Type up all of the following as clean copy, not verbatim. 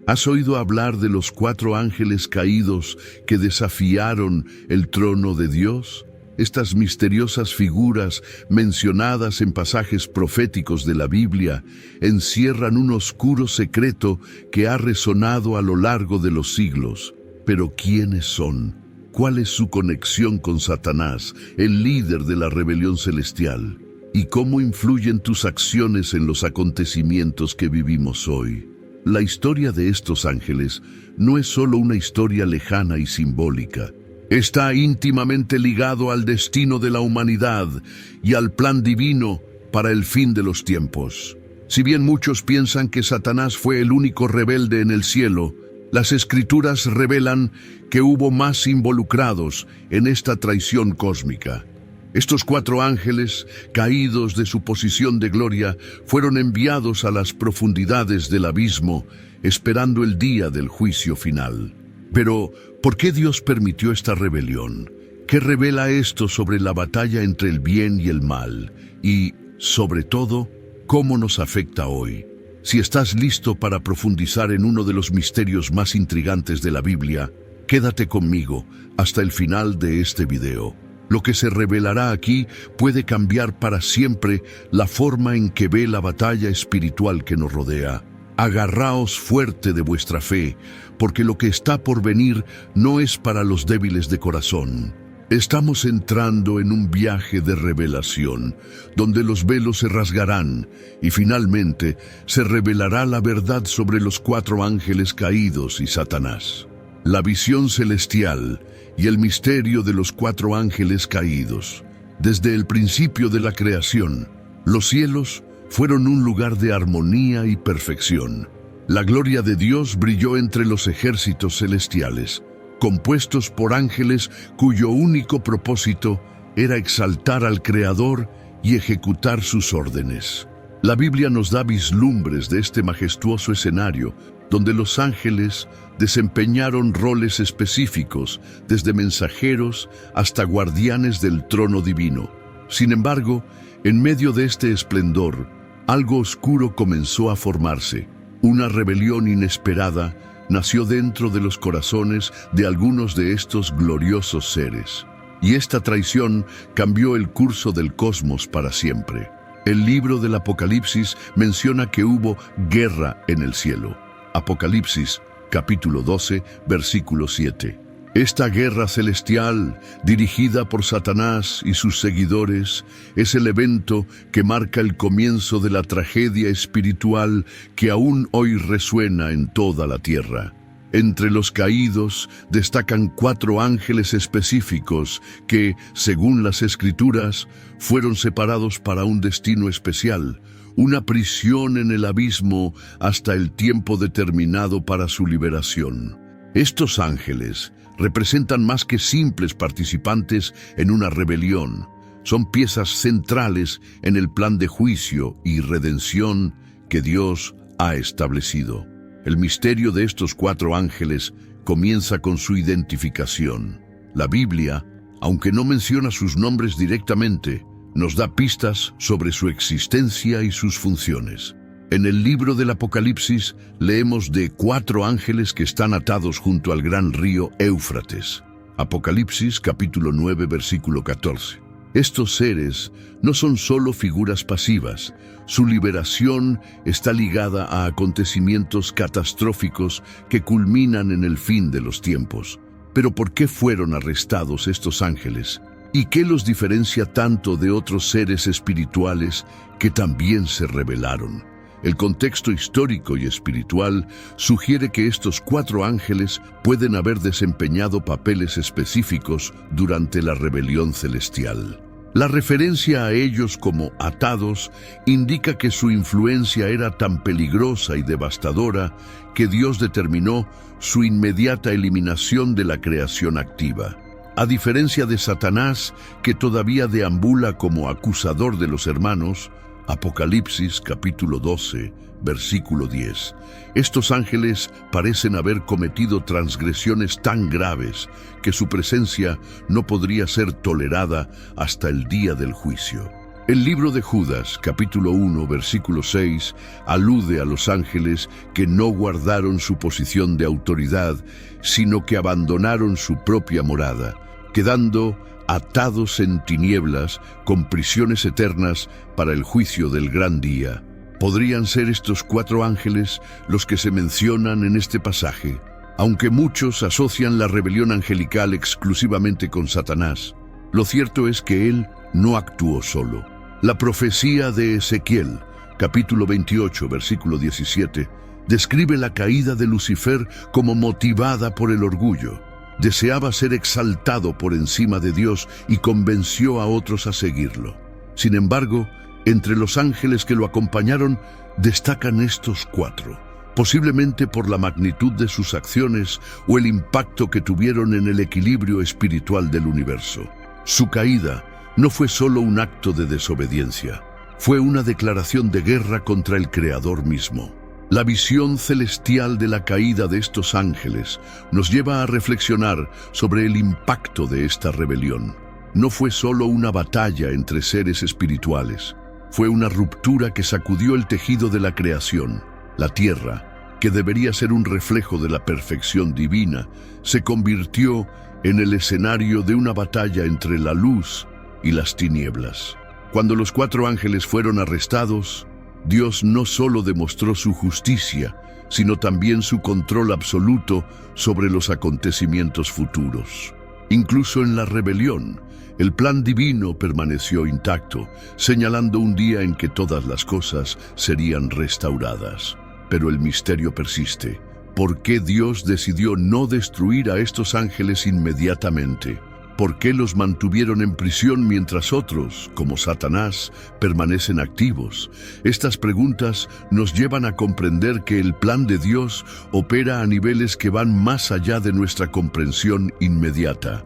¿Has oído hablar de los 4 ángeles caídos que desafiaron el trono de Dios? Estas misteriosas figuras, mencionadas en pasajes proféticos de la Biblia, encierran un oscuro secreto que ha resonado a lo largo de los siglos. Pero ¿quiénes son? ¿Cuál es su conexión con Satanás, el líder de la rebelión celestial? ¿Y cómo influyen tus acciones en los acontecimientos que vivimos hoy? La historia de estos ángeles no es solo una historia lejana y simbólica. Está íntimamente ligado al destino de la humanidad y al plan divino para el fin de los tiempos. Si bien muchos piensan que Satanás fue el único rebelde en el cielo, las Escrituras revelan que hubo más involucrados en esta traición cósmica. Estos 4 ángeles, caídos de su posición de gloria, fueron enviados a las profundidades del abismo, esperando el día del juicio final. Pero, ¿por qué Dios permitió esta rebelión? ¿Qué revela esto sobre la batalla entre el bien y el mal? Y, sobre todo, ¿cómo nos afecta hoy? Si estás listo para profundizar en uno de los misterios más intrigantes de la Biblia, quédate conmigo hasta el final de este video. Lo que se revelará aquí puede cambiar para siempre la forma en que ve la batalla espiritual que nos rodea. Agarraos fuerte de vuestra fe, porque lo que está por venir no es para los débiles de corazón. Estamos entrando en un viaje de revelación, donde los velos se rasgarán y finalmente se revelará la verdad sobre los 4 ángeles caídos y Satanás. La visión celestial y el misterio de los 4 ángeles caídos. Desde el principio de la creación, los cielos fueron un lugar de armonía y perfección. La gloria de Dios brilló entre los ejércitos celestiales, compuestos por ángeles cuyo único propósito era exaltar al Creador y ejecutar sus órdenes. La Biblia nos da vislumbres de este majestuoso escenario, donde los ángeles desempeñaron roles específicos, desde mensajeros hasta guardianes del trono divino. Sin embargo, en medio de este esplendor, algo oscuro comenzó a formarse. Una rebelión inesperada nació dentro de los corazones de algunos de estos gloriosos seres. Y esta traición cambió el curso del cosmos para siempre. El libro del Apocalipsis menciona que hubo guerra en el cielo. Apocalipsis, capítulo 12, versículo 7. Esta guerra celestial, dirigida por Satanás y sus seguidores, es el evento que marca el comienzo de la tragedia espiritual que aún hoy resuena en toda la tierra. Entre los caídos destacan 4 ángeles específicos que, según las Escrituras, fueron separados para un destino especial, una prisión en el abismo hasta el tiempo determinado para su liberación. Estos ángeles representan más que simples participantes en una rebelión. Son piezas centrales en el plan de juicio y redención que Dios ha establecido. El misterio de estos 4 ángeles comienza con su identificación. La Biblia, aunque no menciona sus nombres directamente, nos da pistas sobre su existencia y sus funciones. En el libro del Apocalipsis leemos de 4 ángeles que están atados junto al gran río Éufrates. Apocalipsis capítulo 9 versículo 14. Estos seres no son solo figuras pasivas. Su liberación está ligada a acontecimientos catastróficos que culminan en el fin de los tiempos. Pero ¿por qué fueron arrestados estos ángeles? ¿Y qué los diferencia tanto de otros seres espirituales que también se rebelaron? El contexto histórico y espiritual sugiere que estos 4 ángeles pueden haber desempeñado papeles específicos durante la rebelión celestial. La referencia a ellos como atados indica que su influencia era tan peligrosa y devastadora que Dios determinó su inmediata eliminación de la creación activa. A diferencia de Satanás, que todavía deambula como acusador de los hermanos, Apocalipsis capítulo 12, versículo 10. Estos ángeles parecen haber cometido transgresiones tan graves que su presencia no podría ser tolerada hasta el día del juicio. El libro de Judas, capítulo 1, versículo 6, alude a los ángeles que no guardaron su posición de autoridad, sino que abandonaron su propia morada, quedando atados en tinieblas con prisiones eternas para el juicio del gran día. ¿Podrían ser estos 4 ángeles los que se mencionan en este pasaje? Aunque muchos asocian la rebelión angelical exclusivamente con Satanás, lo cierto es que él no actuó solo. La profecía de Ezequiel, capítulo 28, versículo 17, describe la caída de Lucifer como motivada por el orgullo. Deseaba ser exaltado por encima de Dios y convenció a otros a seguirlo. Sin embargo, entre los ángeles que lo acompañaron destacan estos 4, posiblemente por la magnitud de sus acciones o el impacto que tuvieron en el equilibrio espiritual del universo. Su caída no fue solo un acto de desobediencia, fue una declaración de guerra contra el Creador mismo. La visión celestial de la caída de estos ángeles nos lleva a reflexionar sobre el impacto de esta rebelión. No fue solo una batalla entre seres espirituales, fue una ruptura que sacudió el tejido de la creación. La tierra, que debería ser un reflejo de la perfección divina, se convirtió en el escenario de una batalla entre la luz y las tinieblas. Cuando los 4 ángeles fueron arrestados, Dios no solo demostró su justicia, sino también su control absoluto sobre los acontecimientos futuros. Incluso en la rebelión, el plan divino permaneció intacto, señalando un día en que todas las cosas serían restauradas. Pero el misterio persiste. ¿Por qué Dios decidió no destruir a estos ángeles inmediatamente? ¿Por qué los mantuvieron en prisión mientras otros, como Satanás, permanecen activos? Estas preguntas nos llevan a comprender que el plan de Dios opera a niveles que van más allá de nuestra comprensión inmediata.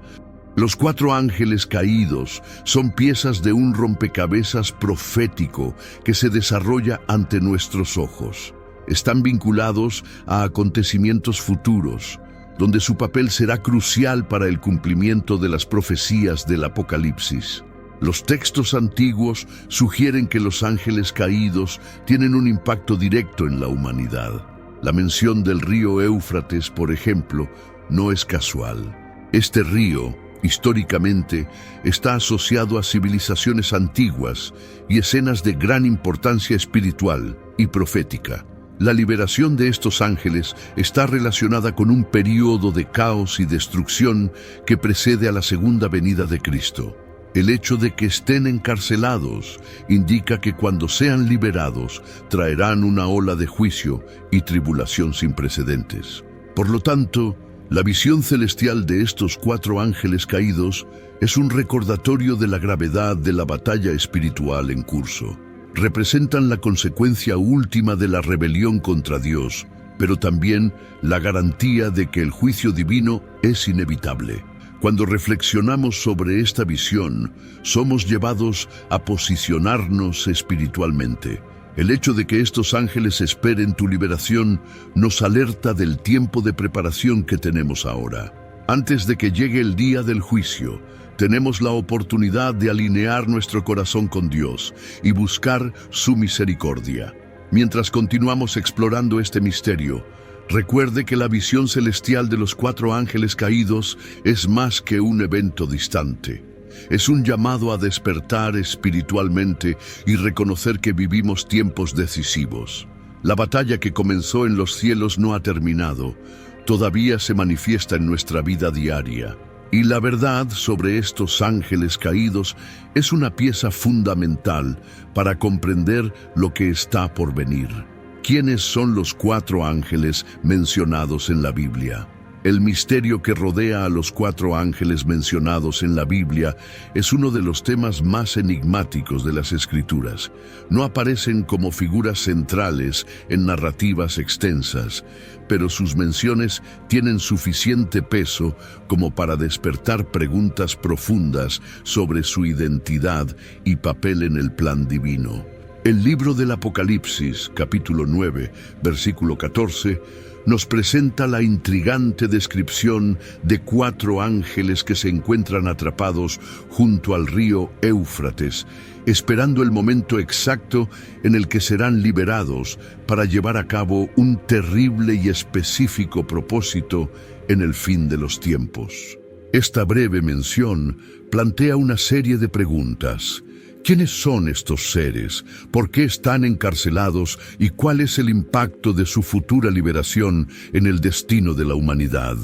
Los 4 ángeles caídos son piezas de un rompecabezas profético que se desarrolla ante nuestros ojos. Están vinculados a acontecimientos futuros, donde su papel será crucial para el cumplimiento de las profecías del Apocalipsis. Los textos antiguos sugieren que los ángeles caídos tienen un impacto directo en la humanidad. La mención del río Éufrates, por ejemplo, no es casual. Este río, históricamente, está asociado a civilizaciones antiguas y escenas de gran importancia espiritual y profética. La liberación de estos ángeles está relacionada con un período de caos y destrucción que precede a la segunda venida de Cristo. El hecho de que estén encarcelados indica que cuando sean liberados traerán una ola de juicio y tribulación sin precedentes. Por lo tanto, la visión celestial de estos 4 ángeles caídos es un recordatorio de la gravedad de la batalla espiritual en curso. Representan la consecuencia última de la rebelión contra Dios, pero también la garantía de que el juicio divino es inevitable. Cuando reflexionamos sobre esta visión, somos llevados a posicionarnos espiritualmente. El hecho de que estos ángeles esperen tu liberación nos alerta del tiempo de preparación que tenemos ahora. Antes de que llegue el día del juicio, tenemos la oportunidad de alinear nuestro corazón con Dios y buscar su misericordia. Mientras continuamos explorando este misterio, recuerde que la visión celestial de los 4 ángeles caídos es más que un evento distante. Es un llamado a despertar espiritualmente y reconocer que vivimos tiempos decisivos. La batalla que comenzó en los cielos no ha terminado, todavía se manifiesta en nuestra vida diaria. Y la verdad sobre estos ángeles caídos es una pieza fundamental para comprender lo que está por venir. ¿Quiénes son los 4 ángeles mencionados en la Biblia? El misterio que rodea a los 4 ángeles mencionados en la Biblia es uno de los temas más enigmáticos de las Escrituras. No aparecen como figuras centrales en narrativas extensas, pero sus menciones tienen suficiente peso como para despertar preguntas profundas sobre su identidad y papel en el plan divino. El libro del Apocalipsis, capítulo 9, versículo 14, nos presenta la intrigante descripción de 4 ángeles que se encuentran atrapados junto al río Éufrates, esperando el momento exacto en el que serán liberados para llevar a cabo un terrible y específico propósito en el fin de los tiempos. Esta breve mención plantea una serie de preguntas. ¿Quiénes son estos seres? ¿Por qué están encarcelados? ¿Y cuál es el impacto de su futura liberación en el destino de la humanidad?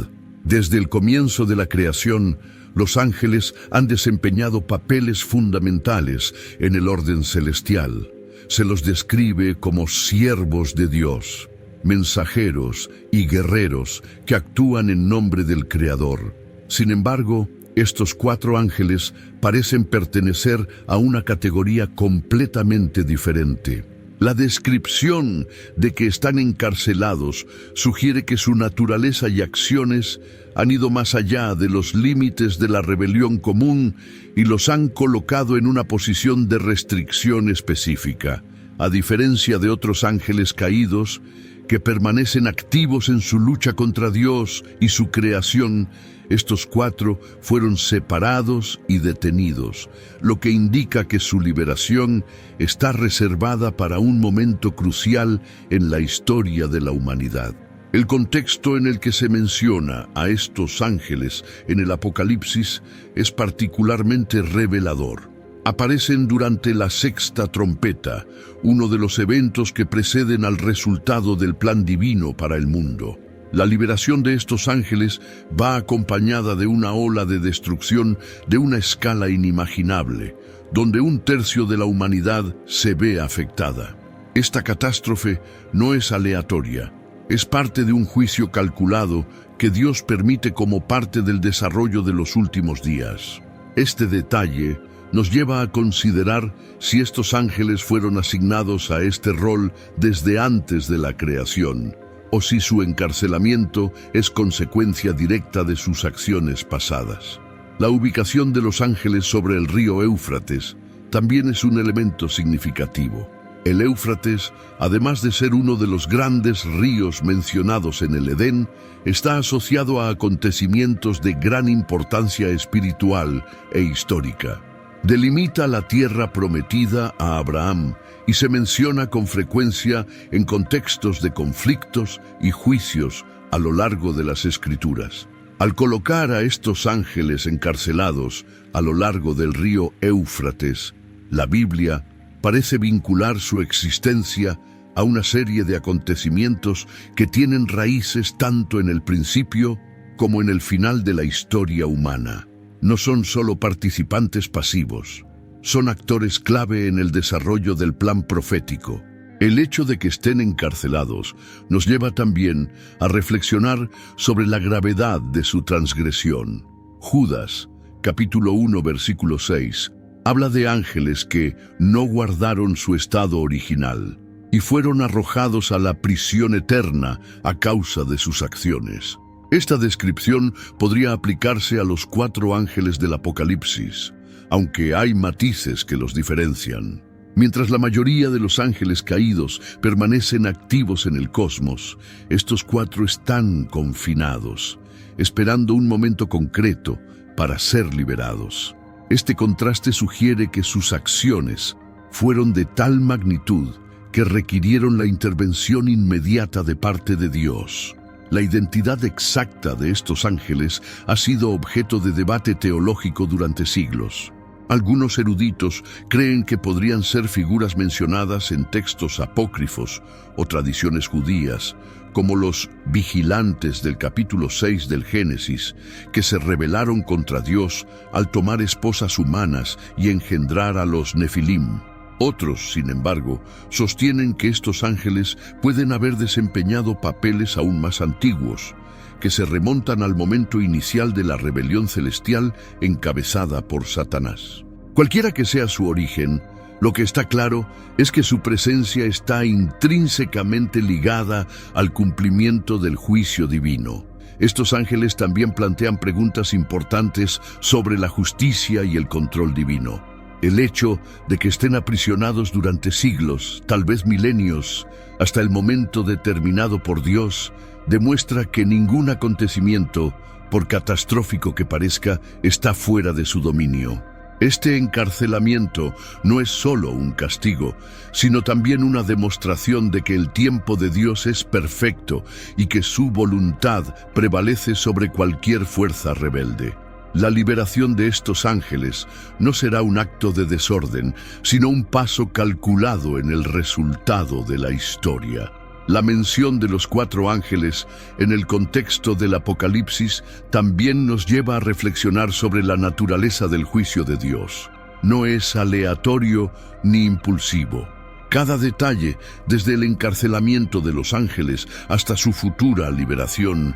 Desde el comienzo de la creación, los ángeles han desempeñado papeles fundamentales en el orden celestial. Se los describe como siervos de Dios, mensajeros y guerreros que actúan en nombre del Creador. Sin embargo, estos 4 ángeles parecen pertenecer a una categoría completamente diferente. La descripción de que están encarcelados sugiere que su naturaleza y acciones han ido más allá de los límites de la rebelión común y los han colocado en una posición de restricción específica. A diferencia de otros ángeles caídos, que permanecen activos en su lucha contra Dios y su creación, estos 4 fueron separados y detenidos, lo que indica que su liberación está reservada para un momento crucial en la historia de la humanidad. El contexto en el que se menciona a estos ángeles en el Apocalipsis es particularmente revelador. Aparecen durante la 6ª trompeta, uno de los eventos que preceden al resultado del plan divino para el mundo. La liberación de estos ángeles va acompañada de una ola de destrucción de una escala inimaginable, donde 1/3 de la humanidad se ve afectada. Esta catástrofe no es aleatoria, es parte de un juicio calculado que Dios permite como parte del desarrollo de los últimos días. Este detalle nos lleva a considerar si estos ángeles fueron asignados a este rol desde antes de la creación, o si su encarcelamiento es consecuencia directa de sus acciones pasadas. La ubicación de los ángeles sobre el río Éufrates también es un elemento significativo. El Éufrates, además de ser uno de los grandes ríos mencionados en el Edén, está asociado a acontecimientos de gran importancia espiritual e histórica. Delimita la tierra prometida a Abraham y se menciona con frecuencia en contextos de conflictos y juicios a lo largo de las Escrituras. Al colocar a estos ángeles encarcelados a lo largo del río Éufrates, la Biblia parece vincular su existencia a una serie de acontecimientos que tienen raíces tanto en el principio como en el final de la historia humana. No son solo participantes pasivos, son actores clave en el desarrollo del plan profético. El hecho de que estén encarcelados nos lleva también a reflexionar sobre la gravedad de su transgresión. Judas, capítulo 1, versículo 6, habla de ángeles que no guardaron su estado original y fueron arrojados a la prisión eterna a causa de sus acciones. Esta descripción podría aplicarse a los 4 ángeles del Apocalipsis, aunque hay matices que los diferencian. Mientras la mayoría de los ángeles caídos permanecen activos en el cosmos, estos 4 están confinados, esperando un momento concreto para ser liberados. Este contraste sugiere que sus acciones fueron de tal magnitud que requirieron la intervención inmediata de parte de Dios. La identidad exacta de estos ángeles ha sido objeto de debate teológico durante siglos. Algunos eruditos creen que podrían ser figuras mencionadas en textos apócrifos o tradiciones judías, como los vigilantes del capítulo 6 del Génesis, que se rebelaron contra Dios al tomar esposas humanas y engendrar a los Nefilim. Otros, sin embargo, sostienen que estos ángeles pueden haber desempeñado papeles aún más antiguos, que se remontan al momento inicial de la rebelión celestial encabezada por Satanás. Cualquiera que sea su origen, lo que está claro es que su presencia está intrínsecamente ligada al cumplimiento del juicio divino. Estos ángeles también plantean preguntas importantes sobre la justicia y el control divino. El hecho de que estén aprisionados durante siglos, tal vez milenios, hasta el momento determinado por Dios, demuestra que ningún acontecimiento, por catastrófico que parezca, está fuera de su dominio. Este encarcelamiento no es solo un castigo, sino también una demostración de que el tiempo de Dios es perfecto y que su voluntad prevalece sobre cualquier fuerza rebelde. La liberación de estos ángeles no será un acto de desorden, sino un paso calculado en el resultado de la historia. La mención de los 4 ángeles en el contexto del Apocalipsis también nos lleva a reflexionar sobre la naturaleza del juicio de Dios. No es aleatorio ni impulsivo. Cada detalle, desde el encarcelamiento de los ángeles hasta su futura liberación,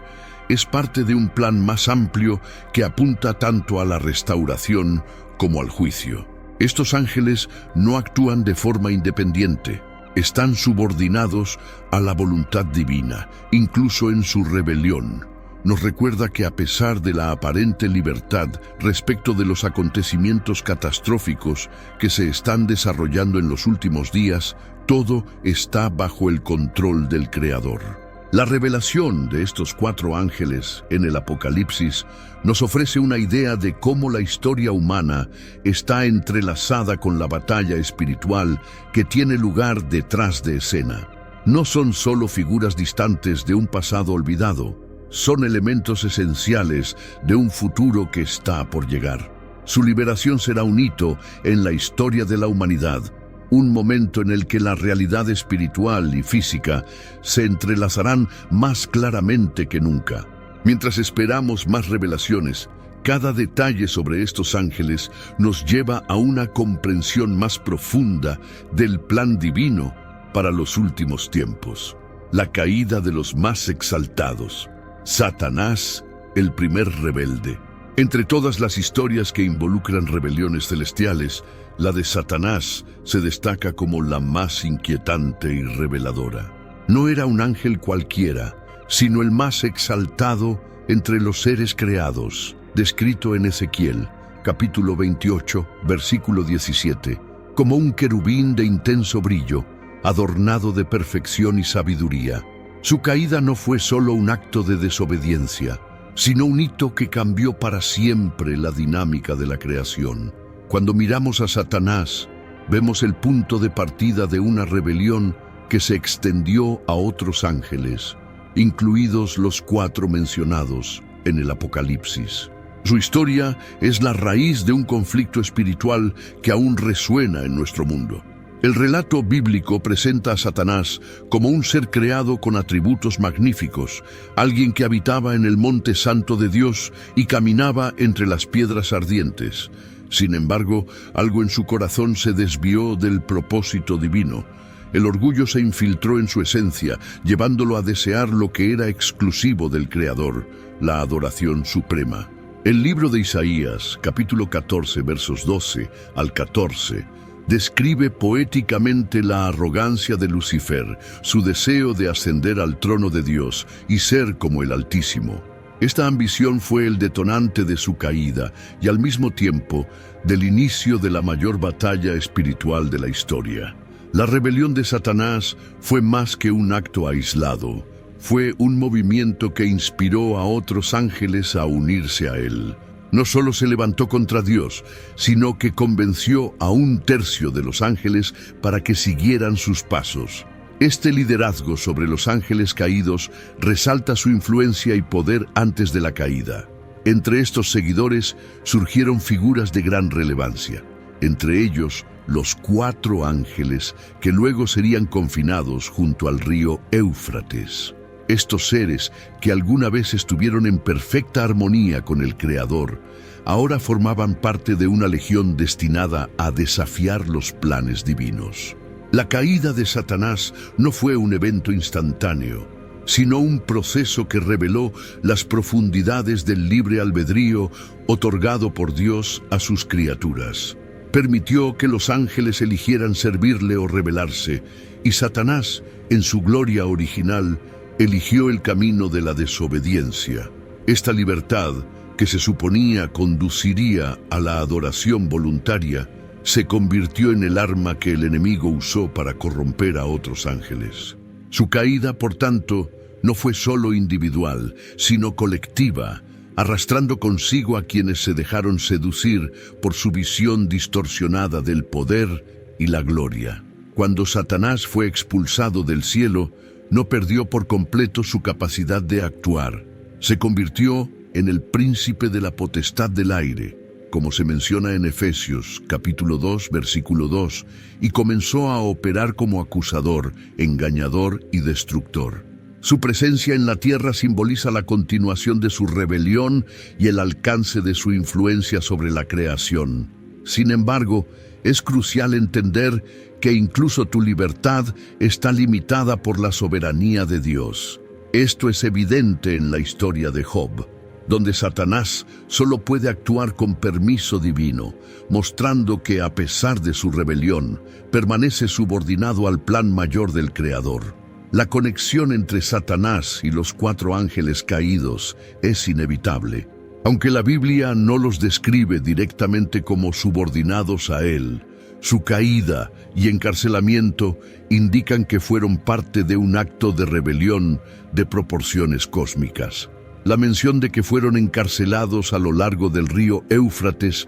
es parte de un plan más amplio que apunta tanto a la restauración como al juicio. Estos ángeles no actúan de forma independiente. Están subordinados a la voluntad divina, incluso en su rebelión. Nos recuerda que a pesar de la aparente libertad respecto de los acontecimientos catastróficos que se están desarrollando en los últimos días, todo está bajo el control del Creador. La revelación de estos 4 ángeles en el Apocalipsis nos ofrece una idea de cómo la historia humana está entrelazada con la batalla espiritual que tiene lugar detrás de escena. No son solo figuras distantes de un pasado olvidado, son elementos esenciales de un futuro que está por llegar. Su liberación será un hito en la historia de la humanidad, un momento en el que la realidad espiritual y física se entrelazarán más claramente que nunca. Mientras esperamos más revelaciones, cada detalle sobre estos ángeles nos lleva a una comprensión más profunda del plan divino para los últimos tiempos. La caída de los más exaltados. Satanás, el primer rebelde. Entre todas las historias que involucran rebeliones celestiales, la de Satanás se destaca como la más inquietante y reveladora. No era un ángel cualquiera, sino el más exaltado entre los seres creados, descrito en Ezequiel, capítulo 28, versículo 17, como un querubín de intenso brillo, adornado de perfección y sabiduría. Su caída no fue solo un acto de desobediencia, sino un hito que cambió para siempre la dinámica de la creación. Cuando miramos a Satanás, vemos el punto de partida de una rebelión que se extendió a otros ángeles, incluidos los 4 mencionados en el Apocalipsis. Su historia es la raíz de un conflicto espiritual que aún resuena en nuestro mundo. El relato bíblico presenta a Satanás como un ser creado con atributos magníficos, alguien que habitaba en el monte santo de Dios y caminaba entre las piedras ardientes. Sin embargo, algo en su corazón se desvió del propósito divino. El orgullo se infiltró en su esencia, llevándolo a desear lo que era exclusivo del Creador, la adoración suprema. El libro de Isaías, capítulo 14, versos 12 al 14, describe poéticamente la arrogancia de Lucifer, su deseo de ascender al trono de Dios y ser como el Altísimo. Esta ambición fue el detonante de su caída y al mismo tiempo del inicio de la mayor batalla espiritual de la historia. La rebelión de Satanás fue más que un acto aislado, fue un movimiento que inspiró a otros ángeles a unirse a él. No solo se levantó contra Dios, sino que convenció a 1/3 de los ángeles para que siguieran sus pasos. Este liderazgo sobre los ángeles caídos resalta su influencia y poder antes de la caída. Entre estos seguidores surgieron figuras de gran relevancia, entre ellos los 4 ángeles que luego serían confinados junto al río Éufrates. Estos seres, que alguna vez estuvieron en perfecta armonía con el Creador, ahora formaban parte de una legión destinada a desafiar los planes divinos. La caída de Satanás no fue un evento instantáneo, sino un proceso que reveló las profundidades del libre albedrío otorgado por Dios a sus criaturas. Permitió que los ángeles eligieran servirle o rebelarse, y Satanás, en su gloria original, eligió el camino de la desobediencia. Esta libertad, que se suponía conduciría a la adoración voluntaria, se convirtió en el arma que el enemigo usó para corromper a otros ángeles. Su caída, por tanto, no fue solo individual, sino colectiva, arrastrando consigo a quienes se dejaron seducir por su visión distorsionada del poder y la gloria. Cuando Satanás fue expulsado del cielo, no perdió por completo su capacidad de actuar. Se convirtió en el príncipe de la potestad del aire, como se menciona en Efesios, capítulo 2, versículo 2, y comenzó a operar como acusador, engañador y destructor. Su presencia en la tierra simboliza la continuación de su rebelión y el alcance de su influencia sobre la creación. Sin embargo, es crucial entender que incluso tu libertad está limitada por la soberanía de Dios. Esto es evidente en la historia de Job, donde Satanás solo puede actuar con permiso divino, mostrando que a pesar de su rebelión, permanece subordinado al plan mayor del Creador. La conexión entre Satanás y los 4 ángeles caídos es inevitable. Aunque la Biblia no los describe directamente como subordinados a él, su caída y encarcelamiento indican que fueron parte de un acto de rebelión de proporciones cósmicas. La mención de que fueron encarcelados a lo largo del río Éufrates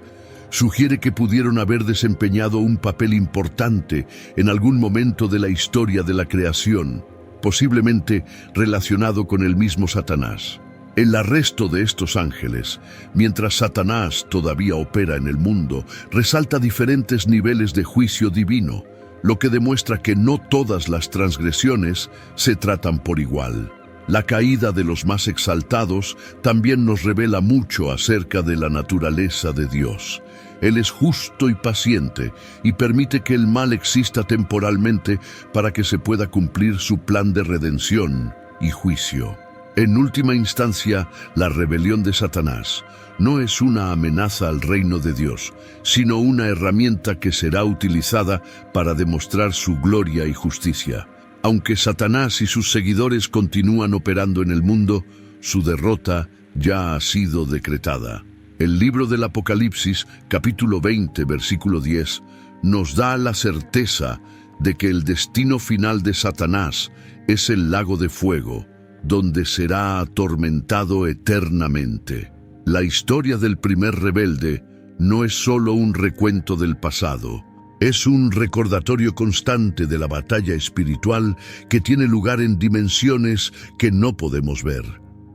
sugiere que pudieron haber desempeñado un papel importante en algún momento de la historia de la creación, posiblemente relacionado con el mismo Satanás. El arresto de estos ángeles, mientras Satanás todavía opera en el mundo, resalta diferentes niveles de juicio divino, lo que demuestra que no todas las transgresiones se tratan por igual. La caída de los más exaltados también nos revela mucho acerca de la naturaleza de Dios. Él es justo y paciente y permite que el mal exista temporalmente para que se pueda cumplir su plan de redención y juicio. En última instancia, la rebelión de Satanás no es una amenaza al reino de Dios, sino una herramienta que será utilizada para demostrar su gloria y justicia. Aunque Satanás y sus seguidores continúan operando en el mundo, su derrota ya ha sido decretada. El libro del Apocalipsis, capítulo 20, versículo 10, nos da la certeza de que el destino final de Satanás es el lago de fuego, donde será atormentado eternamente. La historia del primer rebelde no es solo un recuento del pasado. Es un recordatorio constante de la batalla espiritual que tiene lugar en dimensiones que no podemos ver.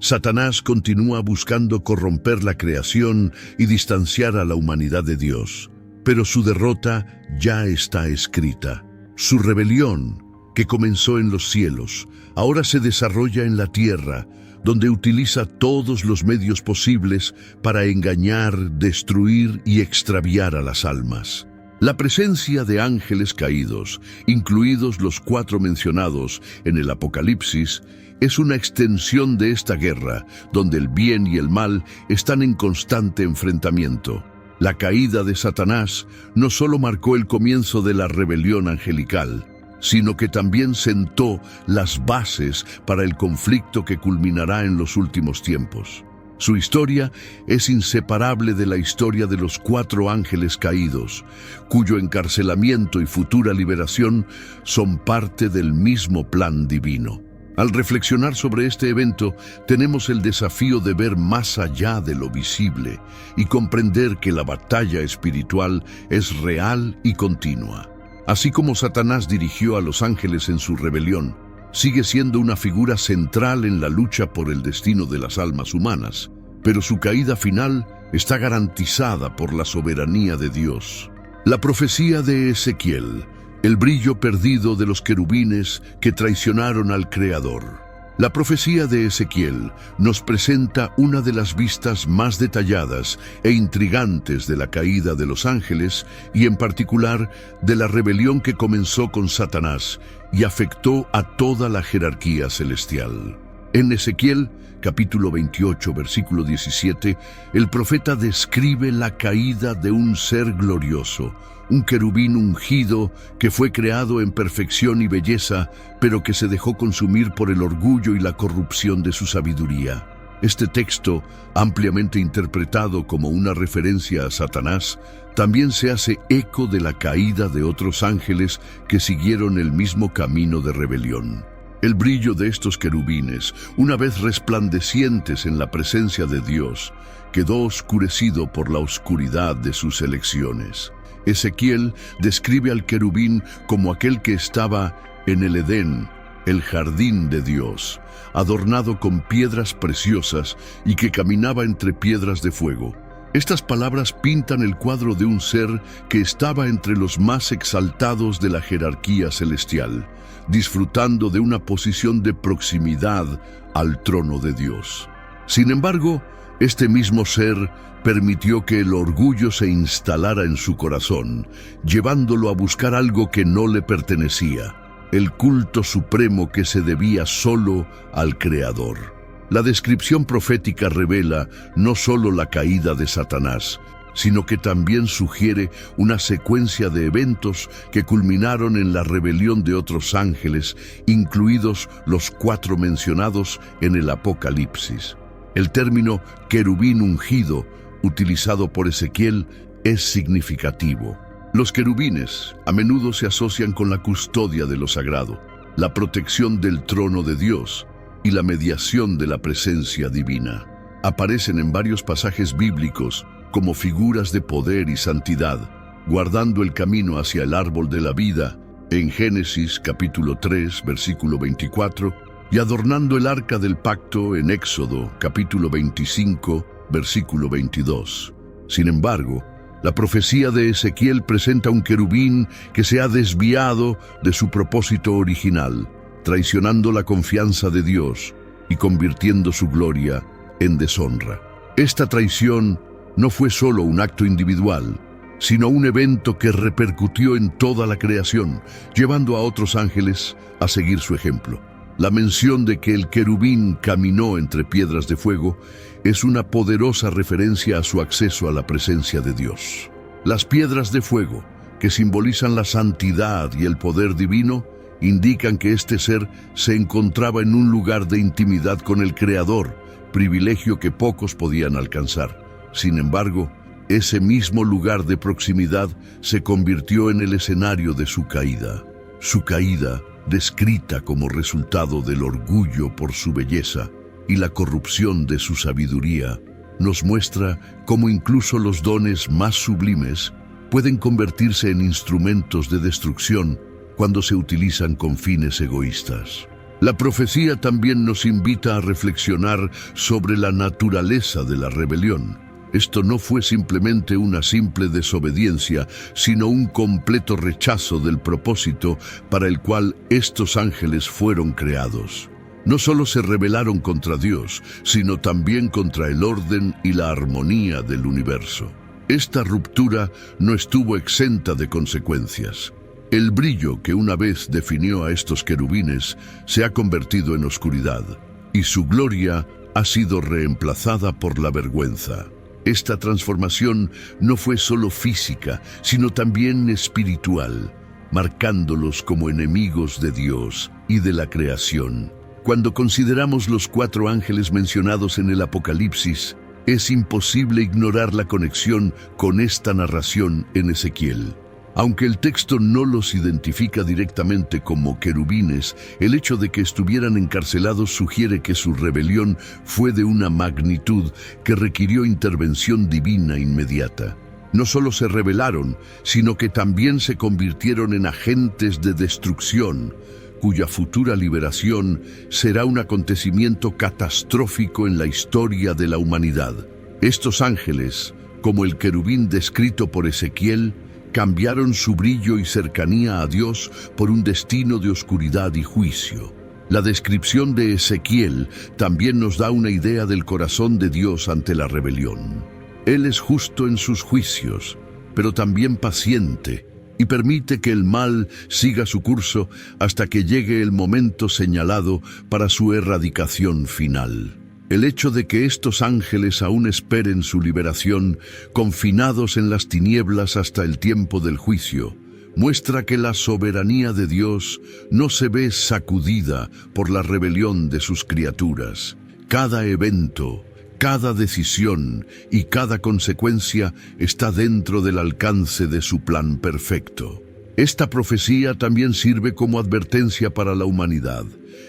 Satanás continúa buscando corromper la creación y distanciar a la humanidad de Dios, pero su derrota ya está escrita. Su rebelión, que comenzó en los cielos, ahora se desarrolla en la tierra, donde utiliza todos los medios posibles para engañar, destruir y extraviar a las almas. La presencia de ángeles caídos, incluidos los 4 mencionados en el Apocalipsis, es una extensión de esta guerra, donde el bien y el mal están en constante enfrentamiento. La caída de Satanás no solo marcó el comienzo de la rebelión angelical, sino que también sentó las bases para el conflicto que culminará en los últimos tiempos. Su historia es inseparable de la historia de los 4 ángeles caídos, cuyo encarcelamiento y futura liberación son parte del mismo plan divino. Al reflexionar sobre este evento, tenemos el desafío de ver más allá de lo visible y comprender que la batalla espiritual es real y continua. Así como Satanás dirigió a los ángeles en su rebelión, sigue siendo una figura central en la lucha por el destino de las almas humanas, pero su caída final está garantizada por la soberanía de Dios. La profecía de Ezequiel, el brillo perdido de los querubines que traicionaron al Creador. La profecía de Ezequiel nos presenta una de las vistas más detalladas e intrigantes de la caída de los ángeles y en particular de la rebelión que comenzó con Satanás y afectó a toda la jerarquía celestial. En Ezequiel, capítulo 28, versículo 17, el profeta describe la caída de un ser glorioso, un querubín ungido que fue creado en perfección y belleza, pero que se dejó consumir por el orgullo y la corrupción de su sabiduría. Este texto, ampliamente interpretado como una referencia a Satanás, también se hace eco de la caída de otros ángeles que siguieron el mismo camino de rebelión. El brillo de estos querubines, una vez resplandecientes en la presencia de Dios, quedó oscurecido por la oscuridad de sus elecciones. Ezequiel describe al querubín como aquel que estaba en el Edén, el jardín de Dios, adornado con piedras preciosas y que caminaba entre piedras de fuego. Estas palabras pintan el cuadro de un ser que estaba entre los más exaltados de la jerarquía celestial, disfrutando de una posición de proximidad al trono de Dios. Sin embargo, este mismo ser permitió que el orgullo se instalara en su corazón, llevándolo a buscar algo que no le pertenecía, el culto supremo que se debía solo al Creador. La descripción profética revela no solo la caída de Satanás, sino que también sugiere una secuencia de eventos que culminaron en la rebelión de otros ángeles, incluidos los 4 mencionados en el Apocalipsis. El término querubín ungido, utilizado por Ezequiel, es significativo. Los querubines a menudo se asocian con la custodia de lo sagrado, la protección del trono de Dios y la mediación de la presencia divina. Aparecen en varios pasajes bíblicos como figuras de poder y santidad, guardando el camino hacia el árbol de la vida, en Génesis capítulo 3, versículo 24, y adornando el arca del pacto en Éxodo capítulo 25, versículo 22. Sin embargo, la profecía de Ezequiel presenta un querubín que se ha desviado de su propósito original, traicionando la confianza de Dios y convirtiendo su gloria en deshonra. Esta traición no fue solo un acto individual, sino un evento que repercutió en toda la creación, llevando a otros ángeles a seguir su ejemplo. La mención de que el querubín caminó entre piedras de fuego es una poderosa referencia a su acceso a la presencia de Dios. Las piedras de fuego, que simbolizan la santidad y el poder divino, indican que este ser se encontraba en un lugar de intimidad con el Creador, privilegio que pocos podían alcanzar. Sin embargo, ese mismo lugar de proximidad se convirtió en el escenario de su caída. Su caída, descrita como resultado del orgullo por su belleza y la corrupción de su sabiduría, nos muestra cómo incluso los dones más sublimes pueden convertirse en instrumentos de destrucción cuando se utilizan con fines egoístas. La profecía también nos invita a reflexionar sobre la naturaleza de la rebelión. Esto no fue simplemente una simple desobediencia, sino un completo rechazo del propósito para el cual estos ángeles fueron creados. No solo se rebelaron contra Dios, sino también contra el orden y la armonía del universo. Esta ruptura no estuvo exenta de consecuencias. El brillo que una vez definió a estos querubines se ha convertido en oscuridad, y su gloria ha sido reemplazada por la vergüenza. Esta transformación no fue solo física, sino también espiritual, marcándolos como enemigos de Dios y de la creación. Cuando consideramos los 4 ángeles mencionados en el Apocalipsis, es imposible ignorar la conexión con esta narración en Ezequiel. Aunque el texto no los identifica directamente como querubines, el hecho de que estuvieran encarcelados sugiere que su rebelión fue de una magnitud que requirió intervención divina inmediata. No solo se rebelaron, sino que también se convirtieron en agentes de destrucción, cuya futura liberación será un acontecimiento catastrófico en la historia de la humanidad. Estos ángeles, como el querubín descrito por Ezequiel, cambiaron su brillo y cercanía a Dios por un destino de oscuridad y juicio. La descripción de Ezequiel también nos da una idea del corazón de Dios ante la rebelión. Él es justo en sus juicios, pero también paciente, y permite que el mal siga su curso hasta que llegue el momento señalado para su erradicación final. El hecho de que estos ángeles aún esperen su liberación, confinados en las tinieblas hasta el tiempo del juicio, muestra que la soberanía de Dios no se ve sacudida por la rebelión de sus criaturas. Cada evento, cada decisión y cada consecuencia está dentro del alcance de su plan perfecto. Esta profecía también sirve como advertencia para la humanidad.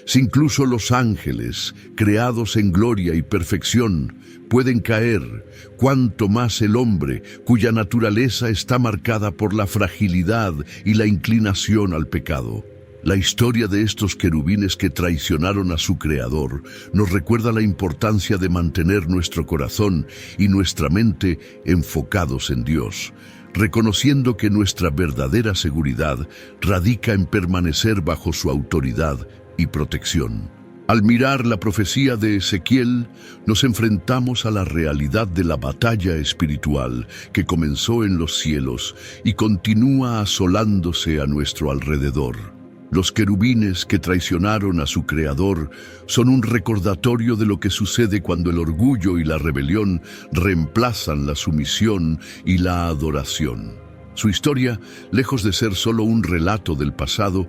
Si incluso los ángeles, creados en gloria y perfección, pueden caer, cuánto más el hombre, cuya naturaleza está marcada por la fragilidad y la inclinación al pecado. La historia de estos querubines que traicionaron a su Creador nos recuerda la importancia de mantener nuestro corazón y nuestra mente enfocados en Dios, reconociendo que nuestra verdadera seguridad radica en permanecer bajo su autoridad y protección. Al mirar la profecía de Ezequiel, nos enfrentamos a la realidad de la batalla espiritual que comenzó en los cielos y continúa asolándose a nuestro alrededor. Los querubines que traicionaron a su Creador son un recordatorio de lo que sucede cuando el orgullo y la rebelión reemplazan la sumisión y la adoración. Su historia, lejos de ser solo un relato del pasado,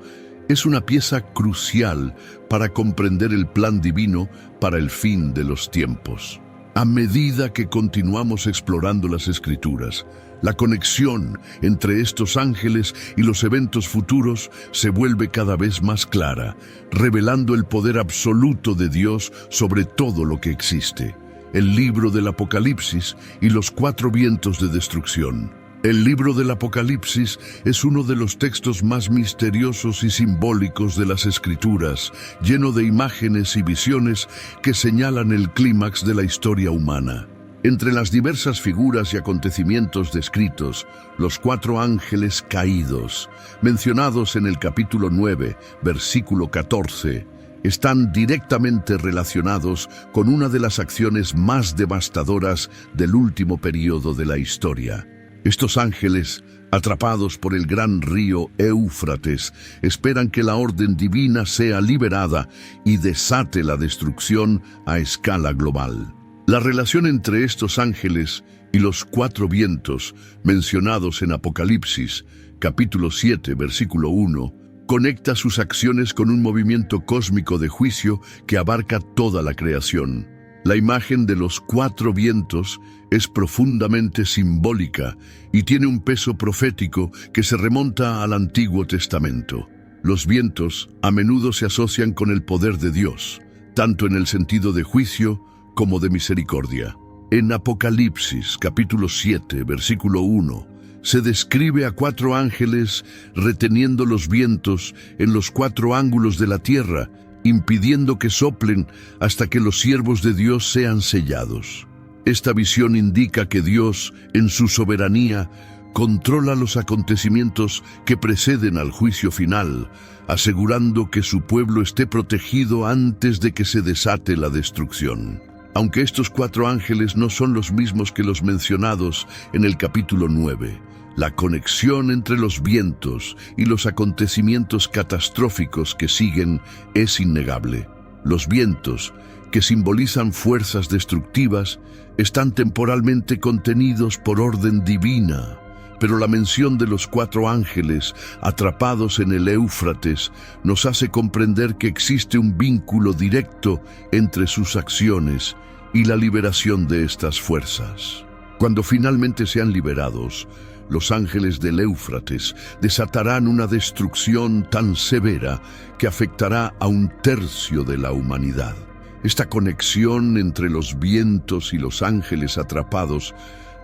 es una pieza crucial para comprender el plan divino para el fin de los tiempos. A medida que continuamos explorando las Escrituras, la conexión entre estos ángeles y los eventos futuros se vuelve cada vez más clara, revelando el poder absoluto de Dios sobre todo lo que existe. El libro del Apocalipsis y los 4 vientos de destrucción. El libro del Apocalipsis es uno de los textos más misteriosos y simbólicos de las Escrituras, lleno de imágenes y visiones que señalan el clímax de la historia humana. Entre las diversas figuras y acontecimientos descritos, los 4 ángeles caídos, mencionados en el capítulo 9, versículo 14, están directamente relacionados con una de las acciones más devastadoras del último período de la historia. Estos ángeles, atrapados por el gran río Éufrates, esperan que la orden divina sea liberada y desate la destrucción a escala global. La relación entre estos ángeles y los 4 vientos mencionados en Apocalipsis, capítulo 7, versículo 1, conecta sus acciones con un movimiento cósmico de juicio que abarca toda la creación. La imagen de los 4 vientos es profundamente simbólica y tiene un peso profético que se remonta al Antiguo Testamento. Los vientos a menudo se asocian con el poder de Dios, tanto en el sentido de juicio como de misericordia. En Apocalipsis, capítulo 7, versículo 1, se describe a 4 ángeles reteniendo los vientos en los 4 ángulos de la tierra, impidiendo que soplen hasta que los siervos de Dios sean sellados. Esta visión indica que Dios, en su soberanía, controla los acontecimientos que preceden al juicio final, asegurando que su pueblo esté protegido antes de que se desate la destrucción. Aunque estos 4 ángeles no son los mismos que los mencionados en el capítulo 9, la conexión entre los vientos y los acontecimientos catastróficos que siguen es innegable. Los vientos, que simbolizan fuerzas destructivas, están temporalmente contenidos por orden divina, pero la mención de los 4 ángeles atrapados en el Éufrates nos hace comprender que existe un vínculo directo entre sus acciones y la liberación de estas fuerzas. Cuando finalmente sean liberados, los ángeles del Éufrates desatarán una destrucción tan severa que afectará a 1/3 de la humanidad. Esta conexión entre los vientos y los ángeles atrapados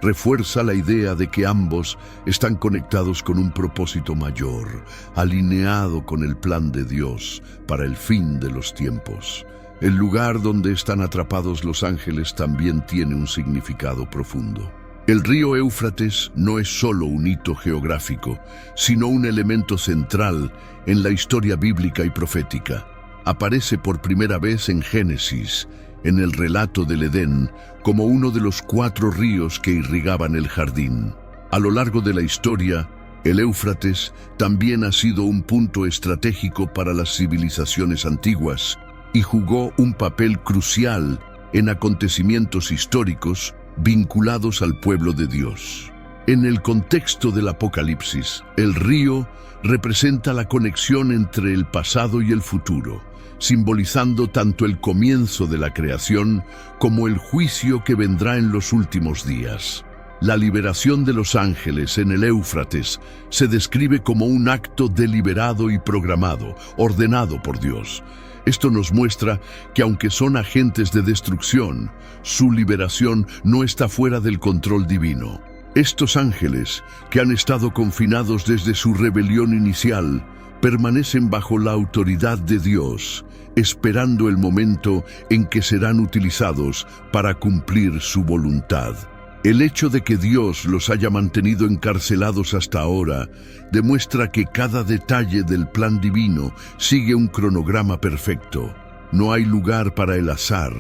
refuerza la idea de que ambos están conectados con un propósito mayor, alineado con el plan de Dios para el fin de los tiempos. El lugar donde están atrapados los ángeles también tiene un significado profundo. El río Éufrates no es solo un hito geográfico, sino un elemento central en la historia bíblica y profética. Aparece por primera vez en Génesis, en el relato del Edén, como uno de los 4 ríos que irrigaban el jardín. A lo largo de la historia, el Éufrates también ha sido un punto estratégico para las civilizaciones antiguas y jugó un papel crucial en acontecimientos históricos vinculados al pueblo de Dios. En el contexto del Apocalipsis, el río representa la conexión entre el pasado y el futuro, simbolizando tanto el comienzo de la creación como el juicio que vendrá en los últimos días. La liberación de los ángeles en el Éufrates se describe como un acto deliberado y programado, ordenado por Dios. Esto nos muestra que aunque son agentes de destrucción, su liberación no está fuera del control divino. Estos ángeles, que han estado confinados desde su rebelión inicial, permanecen bajo la autoridad de Dios, esperando el momento en que serán utilizados para cumplir su voluntad. El hecho de que Dios los haya mantenido encarcelados hasta ahora demuestra que cada detalle del plan divino sigue un cronograma perfecto. No hay lugar para el azar,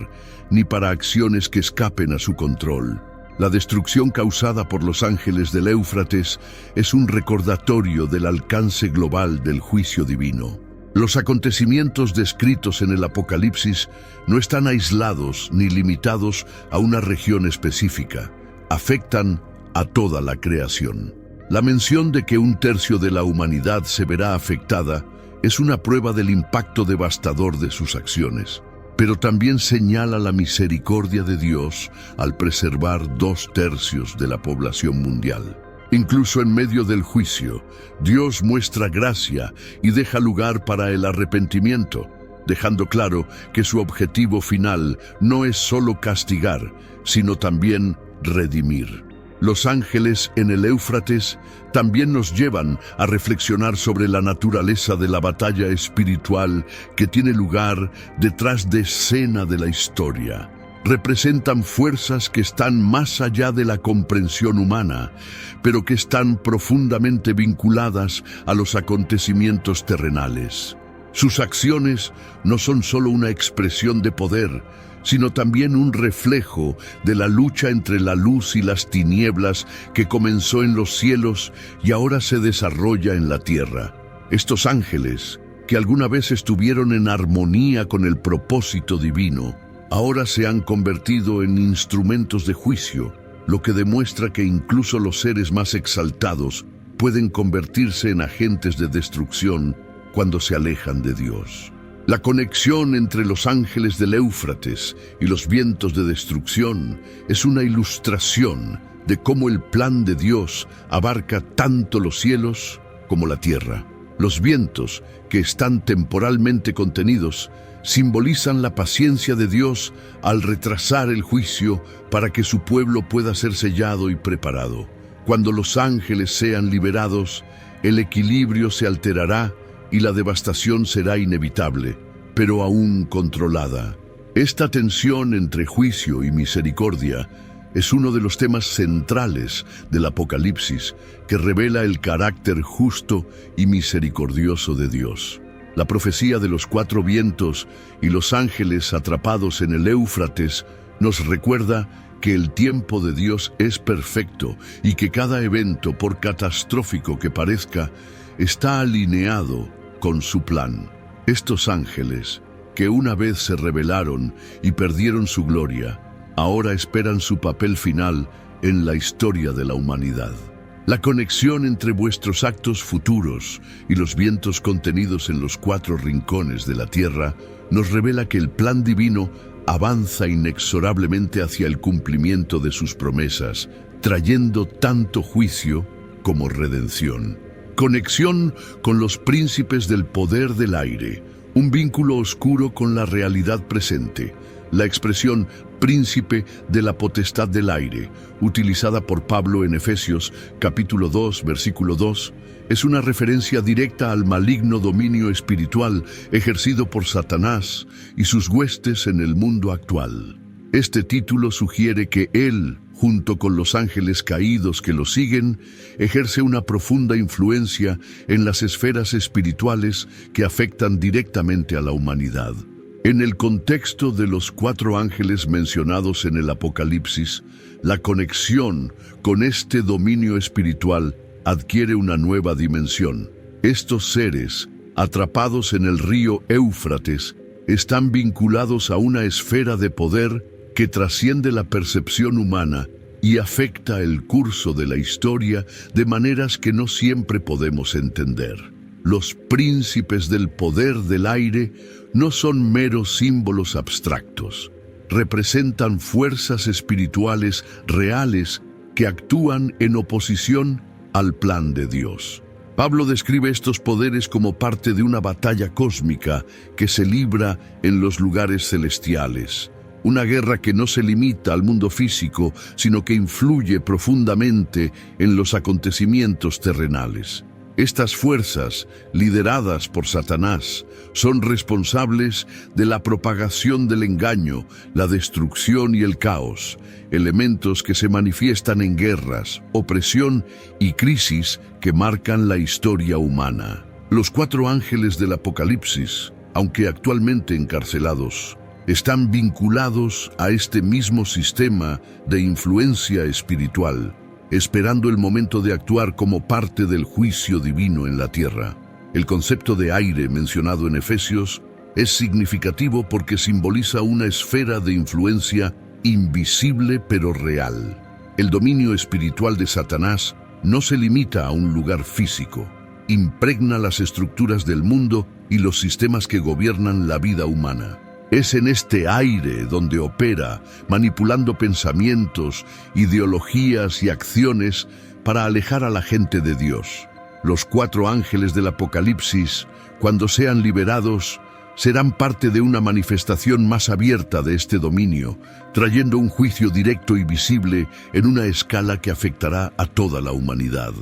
ni para acciones que escapen a su control. La destrucción causada por los ángeles del Éufrates es un recordatorio del alcance global del juicio divino. Los acontecimientos descritos en el Apocalipsis no están aislados ni limitados a una región específica. Afectan a toda la creación. La mención de que un tercio de la humanidad se verá afectada es una prueba del impacto devastador de sus acciones, pero también señala la misericordia de Dios al preservar 2/3 de la población mundial. Incluso en medio del juicio, Dios muestra gracia y deja lugar para el arrepentimiento, dejando claro que su objetivo final no es solo castigar, sino también redimir. Los ángeles en el Éufrates también nos llevan a reflexionar sobre la naturaleza de la batalla espiritual que tiene lugar detrás de escena de la historia. Representan fuerzas que están más allá de la comprensión humana, pero que están profundamente vinculadas a los acontecimientos terrenales. Sus acciones no son solo una expresión de poder, sino también un reflejo de la lucha entre la luz y las tinieblas que comenzó en los cielos y ahora se desarrolla en la tierra. Estos ángeles, que alguna vez estuvieron en armonía con el propósito divino, ahora se han convertido en instrumentos de juicio, lo que demuestra que incluso los seres más exaltados pueden convertirse en agentes de destrucción cuando se alejan de Dios. La conexión entre los ángeles del Éufrates y los vientos de destrucción es una ilustración de cómo el plan de Dios abarca tanto los cielos como la tierra. Los vientos, que están temporalmente contenidos, simbolizan la paciencia de Dios al retrasar el juicio para que su pueblo pueda ser sellado y preparado. Cuando los ángeles sean liberados, el equilibrio se alterará y la devastación será inevitable, pero aún controlada. Esta tensión entre juicio y misericordia es uno de los temas centrales del Apocalipsis, que revela el carácter justo y misericordioso de Dios. La profecía de los 4 vientos y los ángeles atrapados en el Éufrates nos recuerda que el tiempo de Dios es perfecto y que cada evento, por catastrófico que parezca, está alineado con su plan. Estos ángeles, que una vez se rebelaron y perdieron su gloria, ahora esperan su papel final en la historia de la humanidad. La conexión entre vuestros actos futuros y los vientos contenidos en los 4 rincones de la tierra nos revela que el plan divino avanza inexorablemente hacia el cumplimiento de sus promesas, trayendo tanto juicio como redención. Conexión con los príncipes del poder del aire, un vínculo oscuro con la realidad presente. La expresión príncipe de la potestad del aire, utilizada por Pablo en Efesios capítulo 2, versículo 2, es una referencia directa al maligno dominio espiritual ejercido por Satanás y sus huestes en el mundo actual. Este título sugiere que él, junto con los ángeles caídos que lo siguen, ejerce una profunda influencia en las esferas espirituales que afectan directamente a la humanidad. En el contexto de los 4 ángeles mencionados en el Apocalipsis, la conexión con este dominio espiritual adquiere una nueva dimensión. Estos seres, atrapados en el río Éufrates, están vinculados a una esfera de poder que trasciende la percepción humana y afecta el curso de la historia de maneras que no siempre podemos entender. Los príncipes del poder del aire no son meros símbolos abstractos. Representan fuerzas espirituales reales que actúan en oposición al plan de Dios. Pablo describe estos poderes como parte de una batalla cósmica que se libra en los lugares celestiales. Una guerra que no se limita al mundo físico, sino que influye profundamente en los acontecimientos terrenales. Estas fuerzas, lideradas por Satanás, son responsables de la propagación del engaño, la destrucción y el caos, elementos que se manifiestan en guerras, opresión y crisis que marcan la historia humana. Los 4 ángeles del Apocalipsis, aunque actualmente encarcelados, están vinculados a este mismo sistema de influencia espiritual, esperando el momento de actuar como parte del juicio divino en la tierra. El concepto de aire mencionado en Efesios es significativo porque simboliza una esfera de influencia invisible pero real. El dominio espiritual de Satanás no se limita a un lugar físico, impregna las estructuras del mundo y los sistemas que gobiernan la vida humana. Es en este aire donde opera, manipulando pensamientos, ideologías y acciones para alejar a la gente de Dios. Los 4 ángeles del Apocalipsis, cuando sean liberados, serán parte de una manifestación más abierta de este dominio, trayendo un juicio directo y visible en una escala que afectará a toda la humanidad.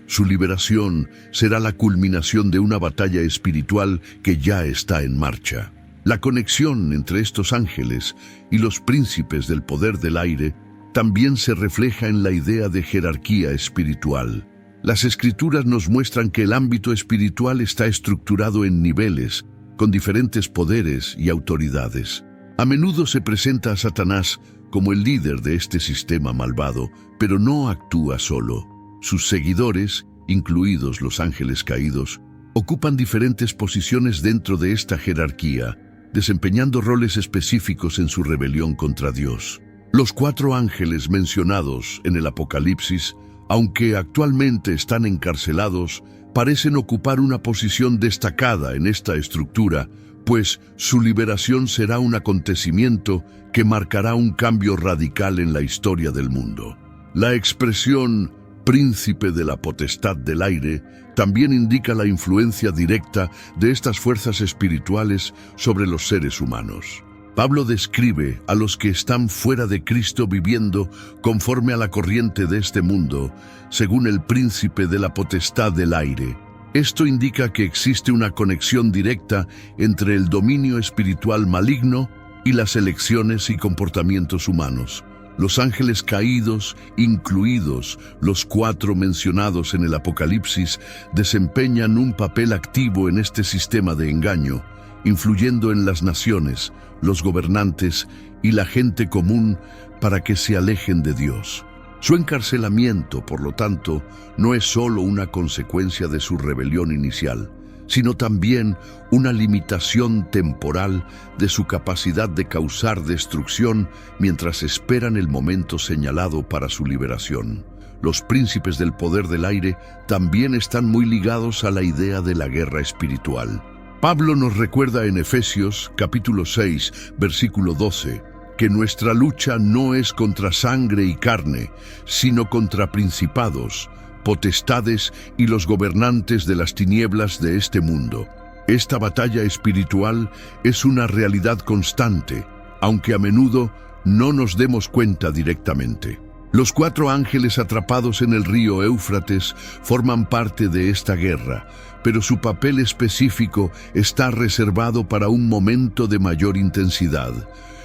Su liberación será la culminación de una batalla espiritual que ya está en marcha. La conexión entre estos ángeles y los príncipes del poder del aire también se refleja en la idea de jerarquía espiritual. Las Escrituras nos muestran que el ámbito espiritual está estructurado en niveles, con diferentes poderes y autoridades. A menudo se presenta a Satanás como el líder de este sistema malvado, pero no actúa solo. Sus seguidores, incluidos los ángeles caídos, ocupan diferentes posiciones dentro de esta jerarquía, desempeñando roles específicos en su rebelión contra Dios. Los 4 ángeles mencionados en el Apocalipsis, aunque actualmente están encarcelados, parecen ocupar una posición destacada en esta estructura, pues su liberación será un acontecimiento que marcará un cambio radical en la historia del mundo. La expresión príncipe de la potestad del aire también indica la influencia directa de estas fuerzas espirituales sobre los seres humanos. Pablo describe a los que están fuera de Cristo viviendo conforme a la corriente de este mundo, según el príncipe de la potestad del aire. Esto indica que existe una conexión directa entre el dominio espiritual maligno y las elecciones y comportamientos humanos. Los ángeles caídos, incluidos los 4 mencionados en el Apocalipsis, desempeñan un papel activo en este sistema de engaño, influyendo en las naciones, los gobernantes y la gente común para que se alejen de Dios. Su encarcelamiento, por lo tanto, no es solo una consecuencia de su rebelión inicial, sino también una limitación temporal de su capacidad de causar destrucción mientras esperan el momento señalado para su liberación. Los príncipes del poder del aire también están muy ligados a la idea de la guerra espiritual. Pablo nos recuerda en Efesios capítulo 6, versículo 12, que nuestra lucha no es contra sangre y carne, sino contra principados, potestades y los gobernantes de las tinieblas de este mundo. Esta batalla espiritual es una realidad constante, aunque a menudo no nos demos cuenta directamente. Los 4 ángeles atrapados en el río Éufrates forman parte de esta guerra, pero su papel específico está reservado para un momento de mayor intensidad,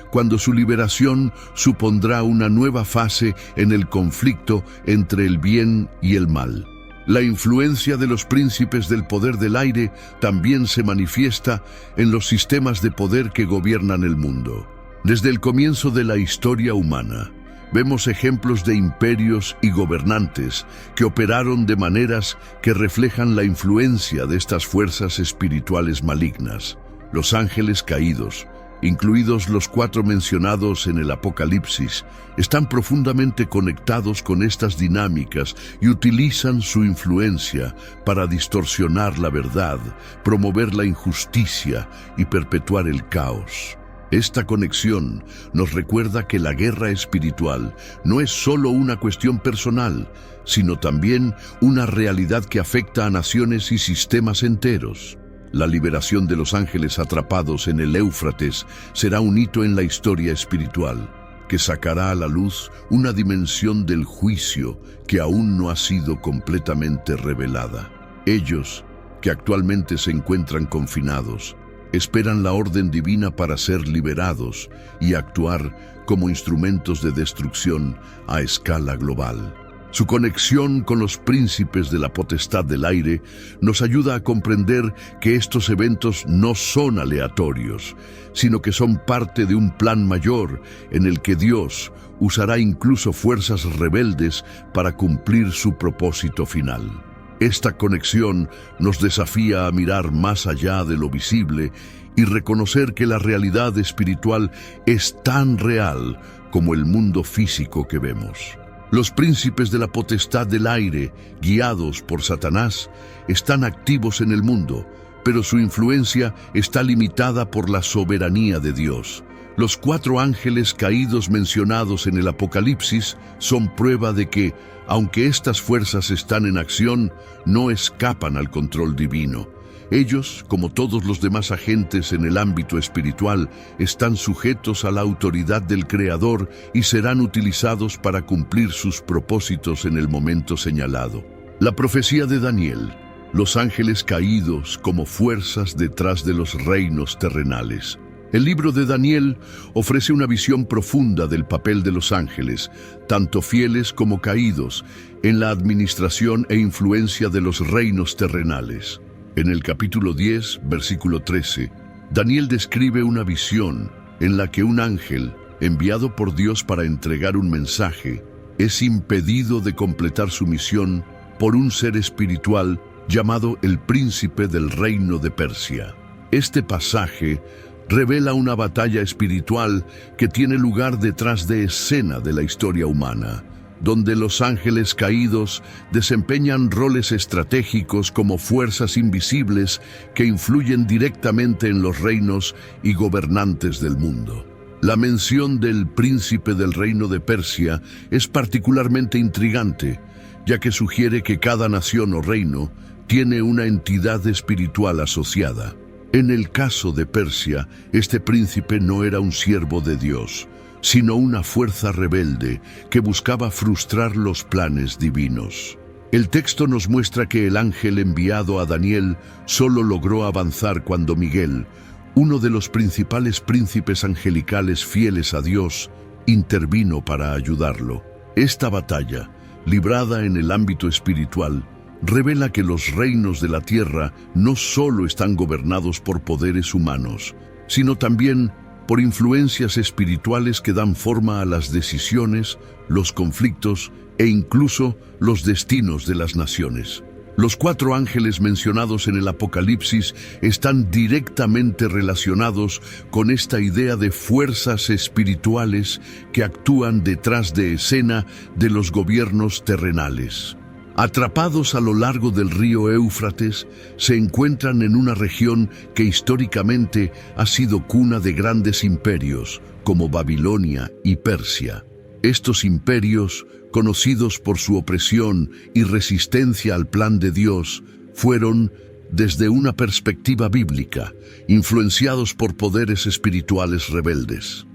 cuando su liberación supondrá una nueva fase en el conflicto entre el bien y el mal. La influencia de los príncipes del poder del aire también se manifiesta en los sistemas de poder que gobiernan el mundo. Desde el comienzo de la historia humana, vemos ejemplos de imperios y gobernantes que operaron de maneras que reflejan la influencia de estas fuerzas espirituales malignas. Los ángeles caídos, incluidos los 4 mencionados en el Apocalipsis, están profundamente conectados con estas dinámicas y utilizan su influencia para distorsionar la verdad, promover la injusticia y perpetuar el caos. Esta conexión nos recuerda que la guerra espiritual no es solo una cuestión personal, sino también una realidad que afecta a naciones y sistemas enteros. La liberación de los ángeles atrapados en el Éufrates será un hito en la historia espiritual, que sacará a la luz una dimensión del juicio que aún no ha sido completamente revelada. Ellos, que actualmente se encuentran confinados, esperan la orden divina para ser liberados y actuar como instrumentos de destrucción a escala global. Su conexión con los príncipes de la potestad del aire nos ayuda a comprender que estos eventos no son aleatorios, sino que son parte de un plan mayor en el que Dios usará incluso fuerzas rebeldes para cumplir su propósito final. Esta conexión nos desafía a mirar más allá de lo visible y reconocer que la realidad espiritual es tan real como el mundo físico que vemos. Los príncipes de la potestad del aire, guiados por Satanás, están activos en el mundo, pero su influencia está limitada por la soberanía de Dios. Los 4 ángeles caídos mencionados en el Apocalipsis son prueba de que, aunque estas fuerzas están en acción, no escapan al control divino. Ellos, como todos los demás agentes en el ámbito espiritual, están sujetos a la autoridad del Creador y serán utilizados para cumplir sus propósitos en el momento señalado. La profecía de Daniel, los ángeles caídos como fuerzas detrás de los reinos terrenales. El libro de Daniel ofrece una visión profunda del papel de los ángeles, tanto fieles como caídos, en la administración e influencia de los reinos terrenales. En el capítulo 10, versículo 13, Daniel describe una visión en la que un ángel, enviado por Dios para entregar un mensaje, es impedido de completar su misión por un ser espiritual llamado el príncipe del reino de Persia. Este pasaje revela una batalla espiritual que tiene lugar detrás de escena de la historia humana, donde los ángeles caídos desempeñan roles estratégicos como fuerzas invisibles que influyen directamente en los reinos y gobernantes del mundo. La mención del príncipe del reino de Persia es particularmente intrigante, ya que sugiere que cada nación o reino tiene una entidad espiritual asociada. En el caso de Persia, este príncipe no era un siervo de Dios, sino una fuerza rebelde que buscaba frustrar los planes divinos. El texto nos muestra que el ángel enviado a Daniel solo logró avanzar cuando Miguel, uno de los principales príncipes angelicales fieles a Dios, intervino para ayudarlo. Esta batalla, librada en el ámbito espiritual, revela que los reinos de la tierra no solo están gobernados por poderes humanos, sino también por influencias espirituales que dan forma a las decisiones, los conflictos e incluso los destinos de las naciones. Los 4 ángeles mencionados en el Apocalipsis están directamente relacionados con esta idea de fuerzas espirituales que actúan detrás de escena de los gobiernos terrenales. Atrapados a lo largo del río Éufrates, se encuentran en una región que históricamente ha sido cuna de grandes imperios, como Babilonia y Persia. Estos imperios, conocidos por su opresión y resistencia al plan de Dios, fueron, desde una perspectiva bíblica, influenciados por poderes espirituales rebeldes.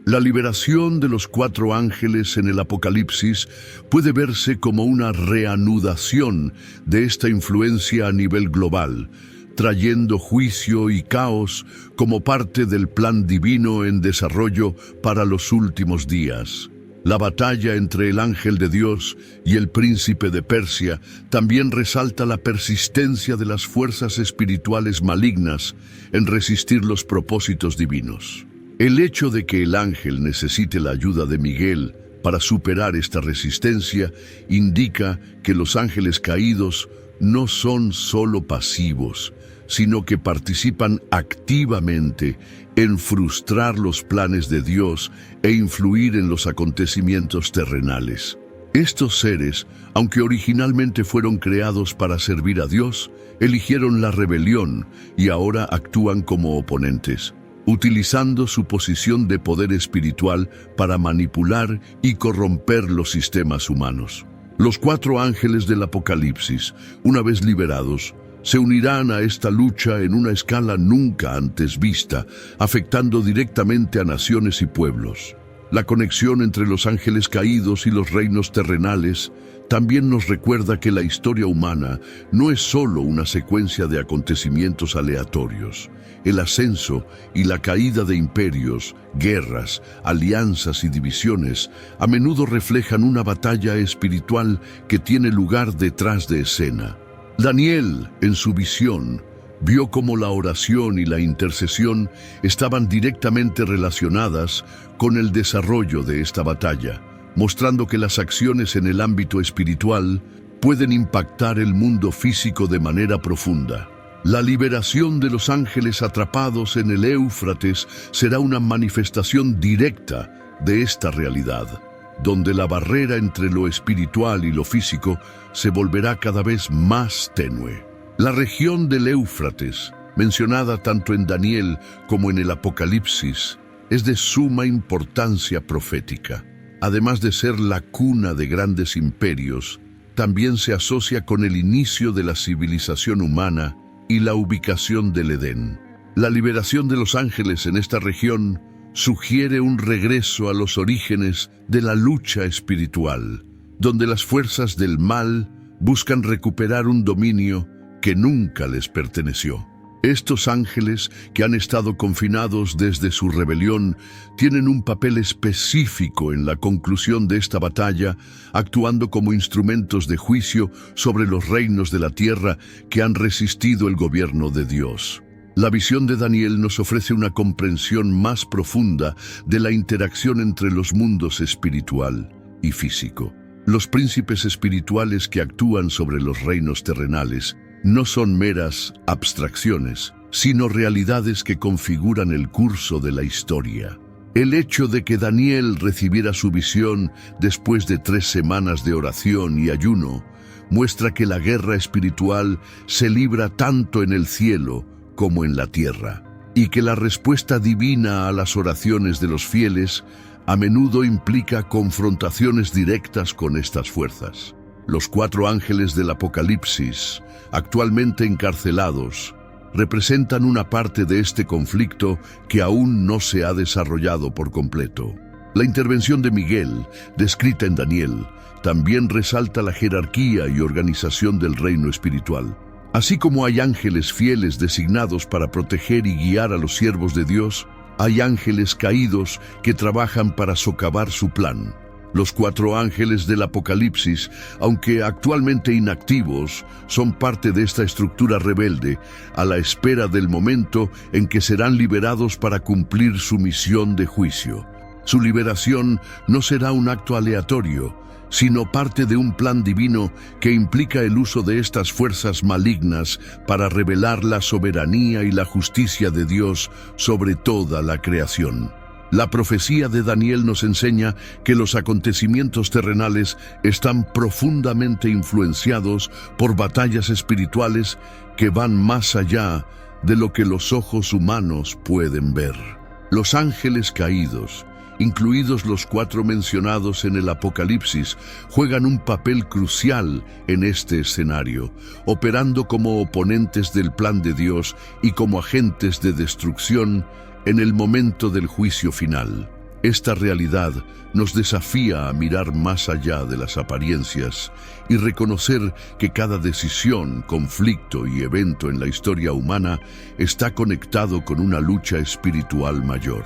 La liberación de los 4 ángeles en el Apocalipsis puede verse como una reanudación de esta influencia a nivel global, trayendo juicio y caos como parte del plan divino en desarrollo para los últimos días. La batalla entre el ángel de Dios y el príncipe de Persia también resalta la persistencia de las fuerzas espirituales malignas en resistir los propósitos divinos. El hecho de que el ángel necesite la ayuda de Miguel para superar esta resistencia indica que los ángeles caídos no son solo pasivos, sino que participan activamente en frustrar los planes de Dios e influir en los acontecimientos terrenales. Estos seres, aunque originalmente fueron creados para servir a Dios, eligieron la rebelión y ahora actúan como oponentes, utilizando su posición de poder espiritual para manipular y corromper los sistemas humanos. Los 4 ángeles del Apocalipsis, una vez liberados, se unirán a esta lucha en una escala nunca antes vista, afectando directamente a naciones y pueblos. La conexión entre los ángeles caídos y los reinos terrenales también nos recuerda que la historia humana no es solo una secuencia de acontecimientos aleatorios. El ascenso y la caída de imperios, guerras, alianzas y divisiones a menudo reflejan una batalla espiritual que tiene lugar detrás de escena. Daniel, en su visión, vio cómo la oración y la intercesión estaban directamente relacionadas con el desarrollo de esta batalla, mostrando que las acciones en el ámbito espiritual pueden impactar el mundo físico de manera profunda. La liberación de los ángeles atrapados en el Éufrates será una manifestación directa de esta realidad, donde la barrera entre lo espiritual y lo físico se volverá cada vez más tenue. La región del Éufrates, mencionada tanto en Daniel como en el Apocalipsis, es de suma importancia profética. Además de ser la cuna de grandes imperios, también se asocia con el inicio de la civilización humana y la ubicación del Edén. La liberación de los ángeles en esta región sugiere un regreso a los orígenes de la lucha espiritual, donde las fuerzas del mal buscan recuperar un dominio que nunca les perteneció. Estos ángeles, que han estado confinados desde su rebelión, tienen un papel específico en la conclusión de esta batalla, actuando como instrumentos de juicio sobre los reinos de la tierra que han resistido el gobierno de Dios. La visión de Daniel nos ofrece una comprensión más profunda de la interacción entre los mundos espiritual y físico. Los príncipes espirituales que actúan sobre los reinos terrenales no son meras abstracciones, sino realidades que configuran el curso de la historia. El hecho de que Daniel recibiera su visión después de 3 semanas de oración y ayuno muestra que la guerra espiritual se libra tanto en el cielo como en la tierra, y que la respuesta divina a las oraciones de los fieles a menudo implica confrontaciones directas con estas fuerzas. Los 4 ángeles del Apocalipsis, actualmente encarcelados, representan una parte de este conflicto que aún no se ha desarrollado por completo. La intervención de Miguel, descrita en Daniel, también resalta la jerarquía y organización del reino espiritual. Así como hay ángeles fieles designados para proteger y guiar a los siervos de Dios, hay ángeles caídos que trabajan para socavar su plan. Los 4 ángeles del Apocalipsis, aunque actualmente inactivos, son parte de esta estructura rebelde, a la espera del momento en que serán liberados para cumplir su misión de juicio. Su liberación no será un acto aleatorio, sino parte de un plan divino que implica el uso de estas fuerzas malignas para revelar la soberanía y la justicia de Dios sobre toda la creación. La profecía de Daniel nos enseña que los acontecimientos terrenales están profundamente influenciados por batallas espirituales que van más allá de lo que los ojos humanos pueden ver. Los ángeles caídos, incluidos los 4 mencionados en el Apocalipsis, juegan un papel crucial en este escenario, operando como oponentes del plan de Dios y como agentes de destrucción en el momento del juicio final. Esta realidad nos desafía a mirar más allá de las apariencias y reconocer que cada decisión, conflicto y evento en la historia humana está conectado con una lucha espiritual mayor.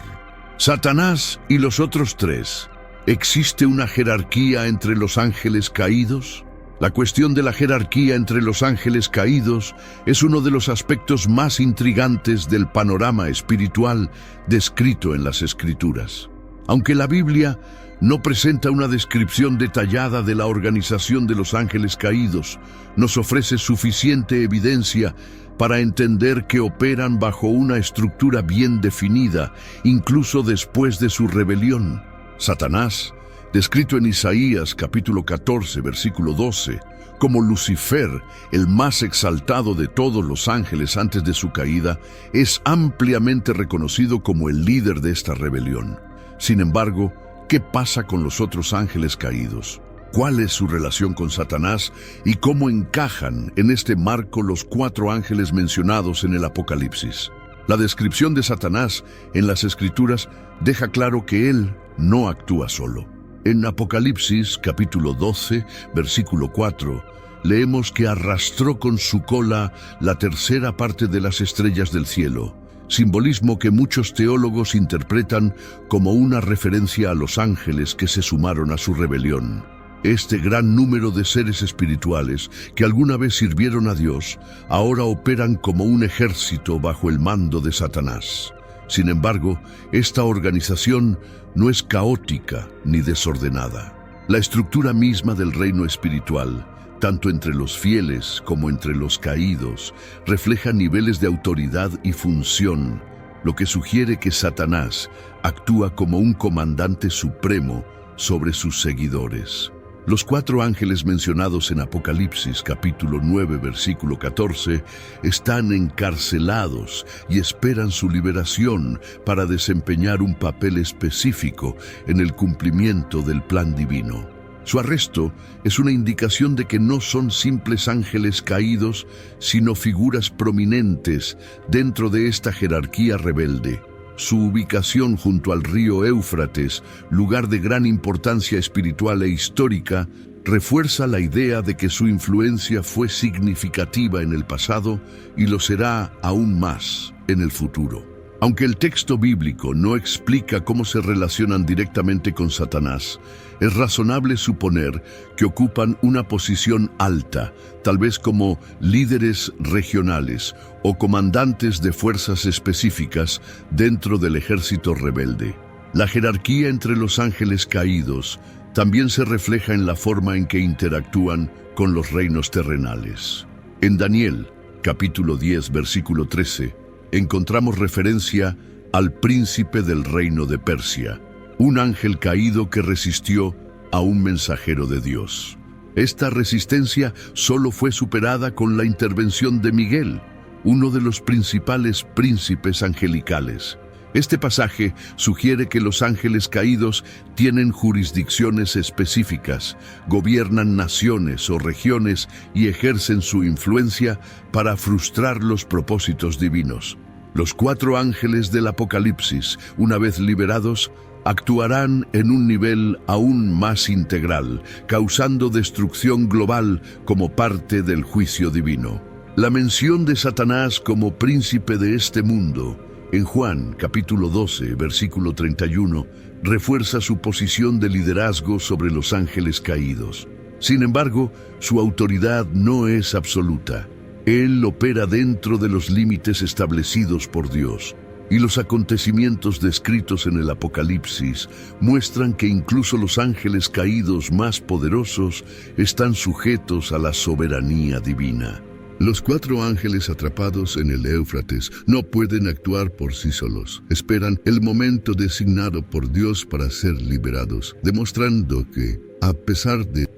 Satanás y los otros 3. ¿Existe una jerarquía entre los ángeles caídos? La cuestión de la jerarquía entre los ángeles caídos es uno de los aspectos más intrigantes del panorama espiritual descrito en las Escrituras. Aunque la Biblia no presenta una descripción detallada de la organización de los ángeles caídos, nos ofrece suficiente evidencia para entender que operan bajo una estructura bien definida, incluso después de su rebelión. Satanás, descrito en Isaías capítulo 14, versículo 12, como Lucifer, el más exaltado de todos los ángeles antes de su caída, es ampliamente reconocido como el líder de esta rebelión. Sin embargo, ¿qué pasa con los otros ángeles caídos? ¿Cuál es su relación con Satanás y cómo encajan en este marco los 4 ángeles mencionados en el Apocalipsis? La descripción de Satanás en las Escrituras deja claro que él no actúa solo. En Apocalipsis capítulo 12, versículo 4, leemos que arrastró con su cola la tercera parte de las estrellas del cielo, simbolismo que muchos teólogos interpretan como una referencia a los ángeles que se sumaron a su rebelión. Este gran número de seres espirituales que alguna vez sirvieron a Dios, ahora operan como un ejército bajo el mando de Satanás. Sin embargo, esta organización no es caótica ni desordenada. La estructura misma del reino espiritual, tanto entre los fieles como entre los caídos, refleja niveles de autoridad y función, lo que sugiere que Satanás actúa como un comandante supremo sobre sus seguidores. Los 4 ángeles mencionados en Apocalipsis capítulo 9 versículo 14 están encarcelados y esperan su liberación para desempeñar un papel específico en el cumplimiento del plan divino. Su arresto es una indicación de que no son simples ángeles caídos, sino figuras prominentes dentro de esta jerarquía rebelde. Su ubicación junto al río Éufrates, lugar de gran importancia espiritual e histórica, refuerza la idea de que su influencia fue significativa en el pasado y lo será aún más en el futuro. Aunque el texto bíblico no explica cómo se relacionan directamente con Satanás, es razonable suponer que ocupan una posición alta, tal vez como líderes regionales o comandantes de fuerzas específicas dentro del ejército rebelde. La jerarquía entre los ángeles caídos también se refleja en la forma en que interactúan con los reinos terrenales. En Daniel, capítulo 10, versículo 13, encontramos referencia al príncipe del reino de Persia, un ángel caído que resistió a un mensajero de Dios. Esta resistencia solo fue superada con la intervención de Miguel, uno de los principales príncipes angelicales. Este pasaje sugiere que los ángeles caídos tienen jurisdicciones específicas, gobiernan naciones o regiones y ejercen su influencia para frustrar los propósitos divinos. Los 4 ángeles del Apocalipsis, una vez liberados, actuarán en un nivel aún más integral, causando destrucción global como parte del juicio divino. La mención de Satanás como príncipe de este mundo, en Juan capítulo 12, versículo 31, refuerza su posición de liderazgo sobre los ángeles caídos. Sin embargo, su autoridad no es absoluta. Él opera dentro de los límites establecidos por Dios, y los acontecimientos descritos en el Apocalipsis muestran que incluso los ángeles caídos más poderosos están sujetos a la soberanía divina. Los 4 ángeles atrapados en el Éufrates no pueden actuar por sí solos. Esperan el momento designado por Dios para ser liberados, demostrando que, a pesar de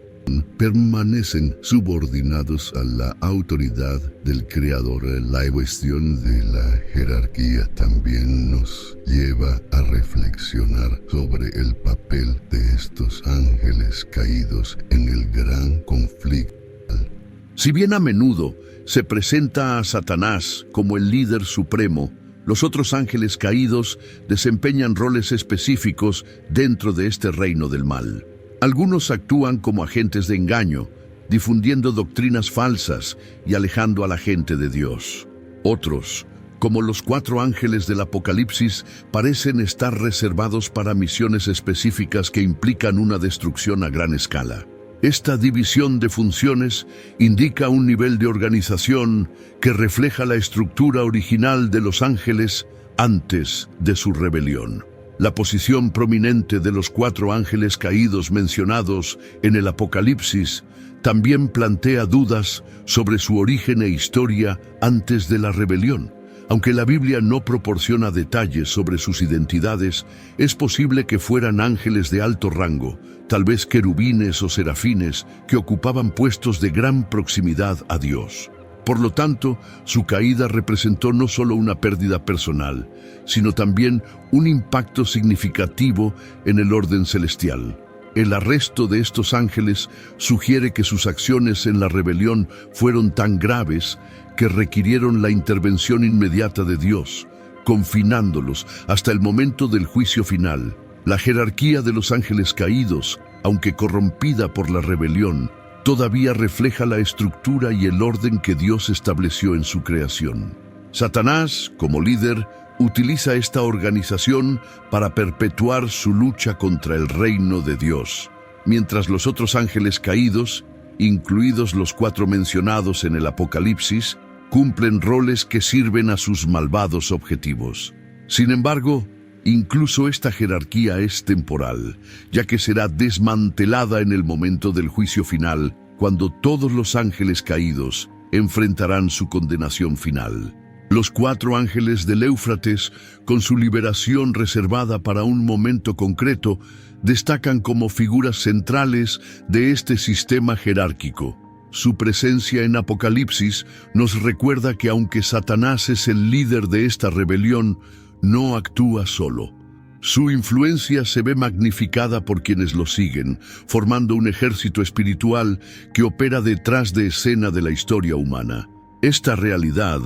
permanecen subordinados a la autoridad del Creador. La cuestión de la jerarquía también nos lleva a reflexionar sobre el papel de estos ángeles caídos en el gran conflicto. Si bien a menudo se presenta a Satanás como el líder supremo, los otros ángeles caídos desempeñan roles específicos dentro de este reino del mal. Algunos actúan como agentes de engaño, difundiendo doctrinas falsas y alejando a la gente de Dios. Otros, como los 4 ángeles del Apocalipsis, parecen estar reservados para misiones específicas que implican una destrucción a gran escala. Esta división de funciones indica un nivel de organización que refleja la estructura original de los ángeles antes de su rebelión. La posición prominente de los 4 ángeles caídos mencionados en el Apocalipsis también plantea dudas sobre su origen e historia antes de la rebelión. Aunque la Biblia no proporciona detalles sobre sus identidades, es posible que fueran ángeles de alto rango, tal vez querubines o serafines, que ocupaban puestos de gran proximidad a Dios. Por lo tanto, su caída representó no solo una pérdida personal, sino también un impacto significativo en el orden celestial. El arresto de estos ángeles sugiere que sus acciones en la rebelión fueron tan graves que requirieron la intervención inmediata de Dios, confinándolos hasta el momento del juicio final. La jerarquía de los ángeles caídos, aunque corrompida por la rebelión, todavía refleja la estructura y el orden que Dios estableció en su creación. Satanás, como líder, utiliza esta organización para perpetuar su lucha contra el reino de Dios, mientras los otros ángeles caídos, incluidos los 4 mencionados en el Apocalipsis, cumplen roles que sirven a sus malvados objetivos. Sin embargo, incluso esta jerarquía es temporal, ya que será desmantelada en el momento del juicio final, cuando todos los ángeles caídos enfrentarán su condenación final. Los 4 ángeles del Éufrates, con su liberación reservada para un momento concreto, destacan como figuras centrales de este sistema jerárquico. Su presencia en Apocalipsis nos recuerda que aunque Satanás es el líder de esta rebelión, no actúa solo. Su influencia se ve magnificada por quienes lo siguen, formando un ejército espiritual que opera detrás de escena de la historia humana. Esta realidad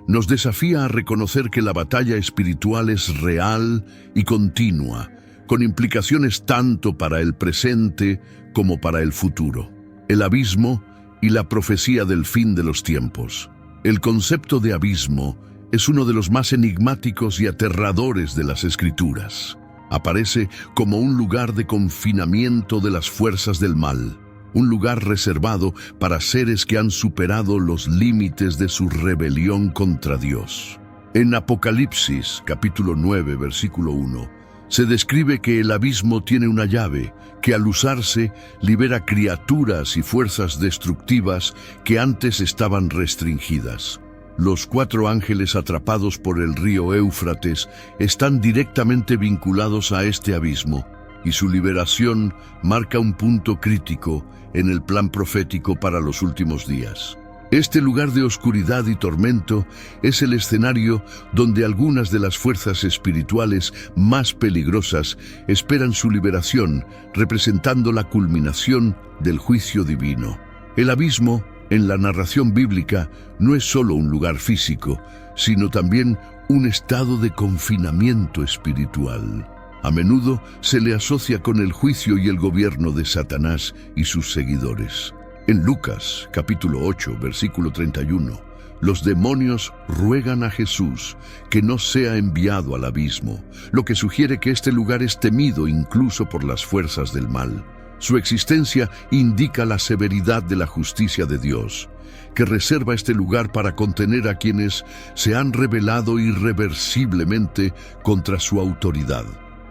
nos desafía a reconocer que la batalla espiritual es real y continua, con implicaciones tanto para el presente como para el futuro. El abismo y la profecía del fin de los tiempos. El concepto de abismo es uno de los más enigmáticos y aterradores de las Escrituras. Aparece como un lugar de confinamiento de las fuerzas del mal, un lugar reservado para seres que han superado los límites de su rebelión contra Dios. En Apocalipsis, capítulo 9, versículo 1, se describe que el abismo tiene una llave que al usarse libera criaturas y fuerzas destructivas que antes estaban restringidas. Los 4 ángeles atrapados por el río Éufrates están directamente vinculados a este abismo, y su liberación marca un punto crítico en el plan profético para los últimos días. Este lugar de oscuridad y tormento es el escenario donde algunas de las fuerzas espirituales más peligrosas esperan su liberación, representando la culminación del juicio divino. El abismo, en la narración bíblica, no es solo un lugar físico, sino también un estado de confinamiento espiritual. A menudo se le asocia con el juicio y el gobierno de Satanás y sus seguidores. En Lucas, capítulo 8, versículo 31, los demonios ruegan a Jesús que no sea enviado al abismo, lo que sugiere que este lugar es temido incluso por las fuerzas del mal. Su existencia indica la severidad de la justicia de Dios, que reserva este lugar para contener a quienes se han rebelado irreversiblemente contra su autoridad.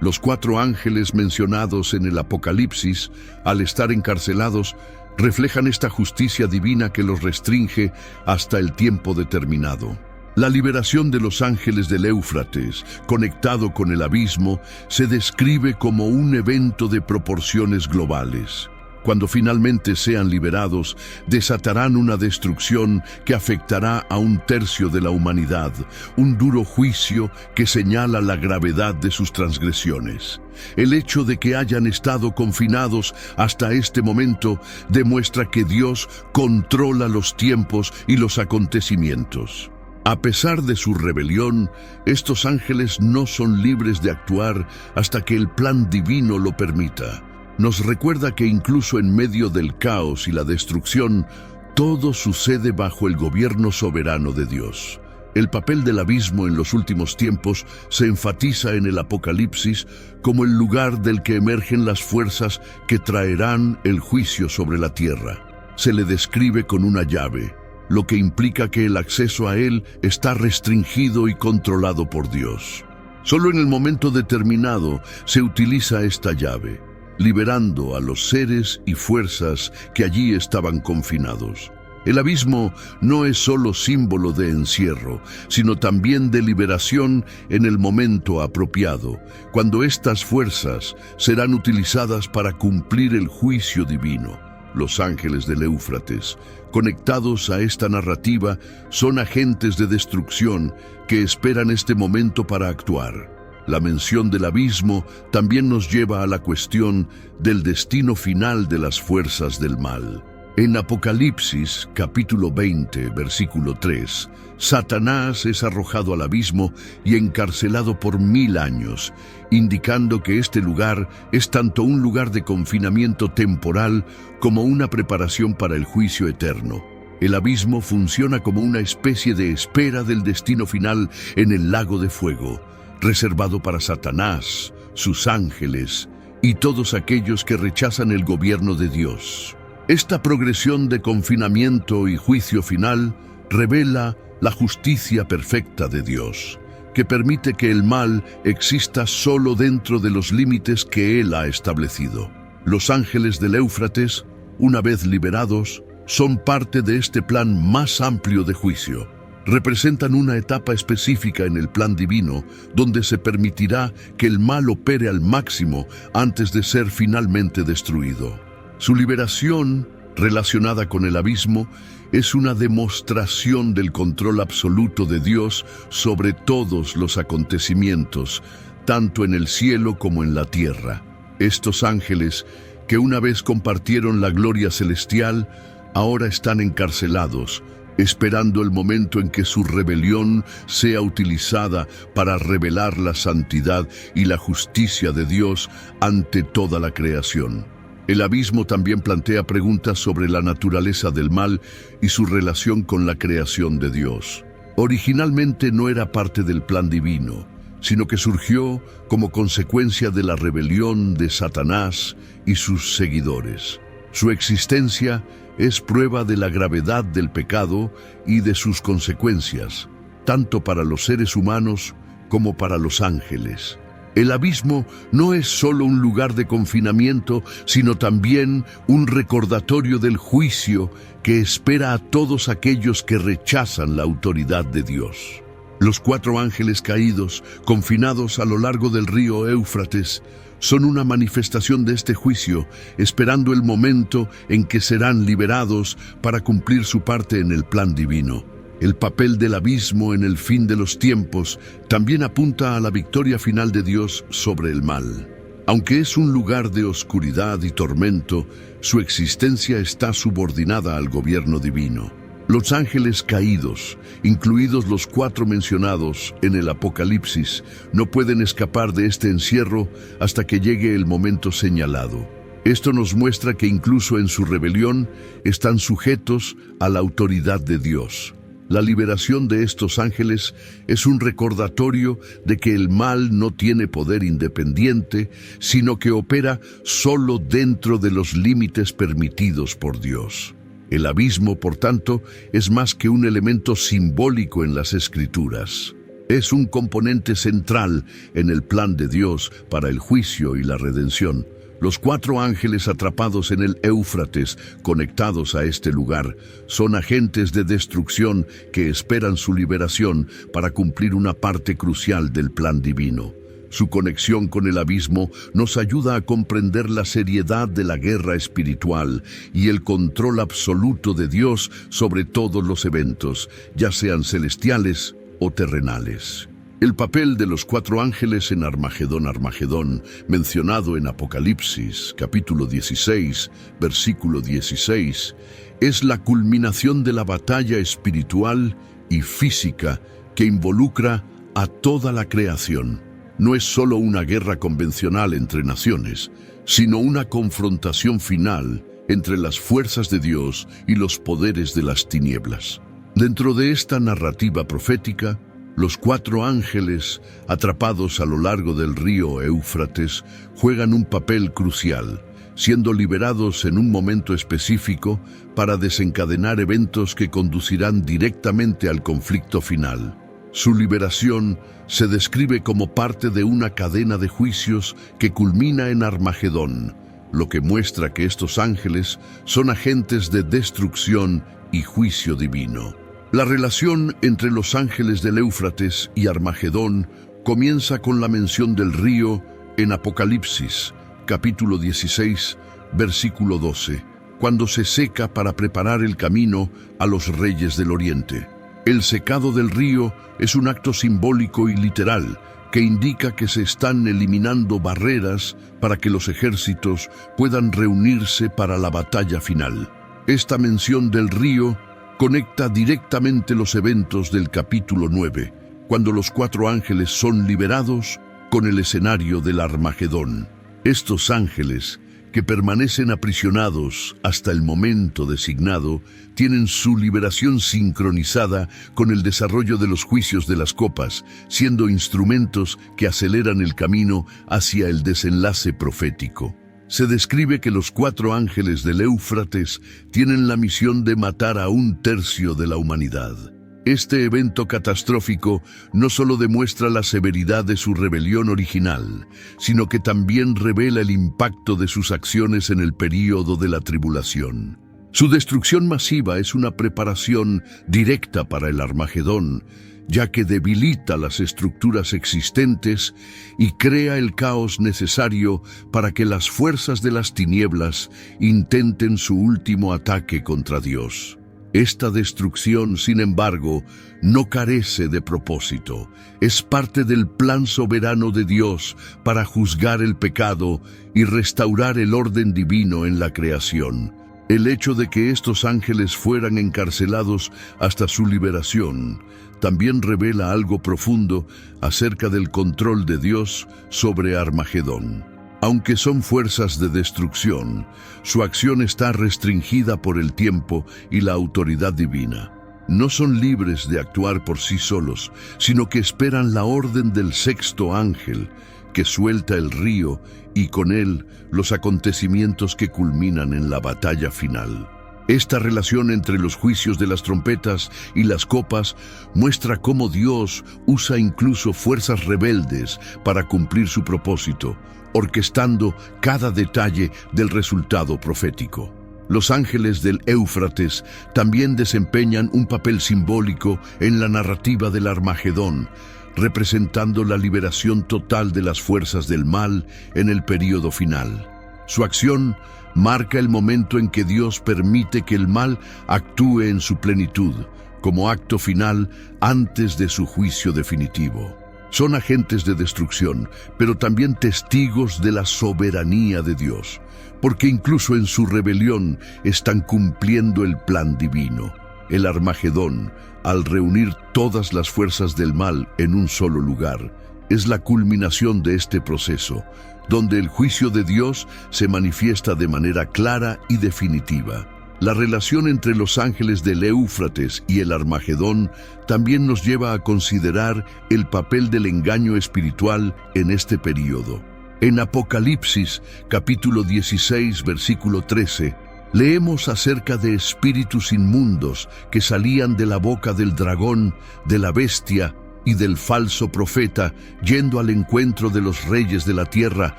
Los 4 ángeles mencionados en el Apocalipsis, al estar encarcelados, reflejan esta justicia divina que los restringe hasta el tiempo determinado. La liberación de los ángeles del Éufrates, conectado con el abismo, se describe como un evento de proporciones globales. Cuando finalmente sean liberados, desatarán una destrucción que afectará a 1/3 de la humanidad, un duro juicio que señala la gravedad de sus transgresiones. El hecho de que hayan estado confinados hasta este momento demuestra que Dios controla los tiempos y los acontecimientos. A pesar de su rebelión, estos ángeles no son libres de actuar hasta que el plan divino lo permita. Nos recuerda que incluso en medio del caos y la destrucción, todo sucede bajo el gobierno soberano de Dios. El papel del abismo en los últimos tiempos se enfatiza en el Apocalipsis como el lugar del que emergen las fuerzas que traerán el juicio sobre la tierra. Se le describe con una llave, lo que implica que el acceso a él está restringido y controlado por Dios. Solo en el momento determinado se utiliza esta llave, liberando a los seres y fuerzas que allí estaban confinados. El abismo no es solo símbolo de encierro, sino también de liberación en el momento apropiado, cuando estas fuerzas serán utilizadas para cumplir el juicio divino. Los ángeles del Éufrates, conectados a esta narrativa, son agentes de destrucción que esperan este momento para actuar. La mención del abismo también nos lleva a la cuestión del destino final de las fuerzas del mal. En Apocalipsis, capítulo 20, versículo 3, Satanás es arrojado al abismo y encarcelado por 1000 años, indicando que este lugar es tanto un lugar de confinamiento temporal como una preparación para el juicio eterno. El abismo funciona como una especie de espera del destino final en el lago de fuego, reservado para Satanás, sus ángeles y todos aquellos que rechazan el gobierno de Dios. Esta progresión de confinamiento y juicio final revela la justicia perfecta de Dios, que permite que el mal exista solo dentro de los límites que Él ha establecido. Los ángeles del Éufrates, una vez liberados, son parte de este plan más amplio de juicio. Representan una etapa específica en el plan divino donde se permitirá que el mal opere al máximo antes de ser finalmente destruido. Su liberación, relacionada con el abismo, es una demostración del control absoluto de Dios sobre todos los acontecimientos, tanto en el cielo como en la tierra. Estos ángeles, que una vez compartieron la gloria celestial, ahora están encarcelados, esperando el momento en que su rebelión sea utilizada para revelar la santidad y la justicia de Dios ante toda la creación. El abismo también plantea preguntas sobre la naturaleza del mal y su relación con la creación de Dios. Originalmente no era parte del plan divino, sino que surgió como consecuencia de la rebelión de Satanás y sus seguidores. Su existencia es prueba de la gravedad del pecado y de sus consecuencias, tanto para los seres humanos como para los ángeles. El abismo no es solo un lugar de confinamiento, sino también un recordatorio del juicio que espera a todos aquellos que rechazan la autoridad de Dios. Los 4 ángeles caídos, confinados a lo largo del río Éufrates, son una manifestación de este juicio, esperando el momento en que serán liberados para cumplir su parte en el plan divino. El papel del abismo en el fin de los tiempos también apunta a la victoria final de Dios sobre el mal. Aunque es un lugar de oscuridad y tormento, su existencia está subordinada al gobierno divino. Los ángeles caídos, incluidos los 4 mencionados en el Apocalipsis, no pueden escapar de este encierro hasta que llegue el momento señalado. Esto nos muestra que incluso en su rebelión están sujetos a la autoridad de Dios. La liberación de estos ángeles es un recordatorio de que el mal no tiene poder independiente, sino que opera solo dentro de los límites permitidos por Dios. El abismo, por tanto, es más que un elemento simbólico en las Escrituras. Es un componente central en el plan de Dios para el juicio y la redención. Los 4 ángeles atrapados en el Éufrates, conectados a este lugar, son agentes de destrucción que esperan su liberación para cumplir una parte crucial del plan divino. Su conexión con el abismo nos ayuda a comprender la seriedad de la guerra espiritual y el control absoluto de Dios sobre todos los eventos, ya sean celestiales o terrenales. El papel de los 4 ángeles en Armagedón, mencionado en Apocalipsis, capítulo 16, versículo 16, es la culminación de la batalla espiritual y física que involucra a toda la creación. No es solo una guerra convencional entre naciones, sino una confrontación final entre las fuerzas de Dios y los poderes de las tinieblas. Dentro de esta narrativa profética, los 4 ángeles, atrapados a lo largo del río Éufrates, juegan un papel crucial, siendo liberados en un momento específico para desencadenar eventos que conducirán directamente al conflicto final. Su liberación se describe como parte de una cadena de juicios que culmina en Armagedón, lo que muestra que estos ángeles son agentes de destrucción y juicio divino. La relación entre los ángeles del Éufrates y Armagedón comienza con la mención del río en Apocalipsis, capítulo 16, versículo 12, cuando se seca para preparar el camino a los reyes del oriente. El secado del río es un acto simbólico y literal que indica que se están eliminando barreras para que los ejércitos puedan reunirse para la batalla final. Esta mención del río conecta directamente los eventos del capítulo 9, cuando los 4 ángeles son liberados, con el escenario del Armagedón. Estos ángeles, que permanecen aprisionados hasta el momento designado, tienen su liberación sincronizada con el desarrollo de los juicios de las copas, siendo instrumentos que aceleran el camino hacia el desenlace profético. Se describe que los 4 ángeles del Éufrates tienen la misión de matar a 1/3 de la humanidad. Este evento catastrófico no solo demuestra la severidad de su rebelión original, sino que también revela el impacto de sus acciones en el período de la tribulación. Su destrucción masiva es una preparación directa para el Armagedón, ya que debilita las estructuras existentes y crea el caos necesario para que las fuerzas de las tinieblas intenten su último ataque contra Dios. Esta destrucción, sin embargo, no carece de propósito. Es parte del plan soberano de Dios para juzgar el pecado y restaurar el orden divino en la creación. El hecho de que estos ángeles fueran encarcelados hasta su liberación también revela algo profundo acerca del control de Dios sobre Armagedón. Aunque son fuerzas de destrucción, su acción está restringida por el tiempo y la autoridad divina. No son libres de actuar por sí solos, sino que esperan la orden del 6º ángel, que suelta el río y con él los acontecimientos que culminan en la batalla final. Esta relación entre los juicios de las trompetas y las copas muestra cómo Dios usa incluso fuerzas rebeldes para cumplir su propósito, orquestando cada detalle del resultado profético. Los ángeles del Éufrates también desempeñan un papel simbólico en la narrativa del Armagedón, representando la liberación total de las fuerzas del mal en el período final. Su acción marca el momento en que Dios permite que el mal actúe en su plenitud, como acto final antes de su juicio definitivo. Son agentes de destrucción, pero también testigos de la soberanía de Dios, porque incluso en su rebelión están cumpliendo el plan divino. El Armagedón, al reunir todas las fuerzas del mal en un solo lugar, es la culminación de este proceso, donde el juicio de Dios se manifiesta de manera clara y definitiva. La relación entre los ángeles del Éufrates y el Armagedón también nos lleva a considerar el papel del engaño espiritual en este período. En Apocalipsis, capítulo 16, versículo 13, leemos acerca de espíritus inmundos que salían de la boca del dragón, de la bestia y del falso profeta, yendo al encuentro de los reyes de la tierra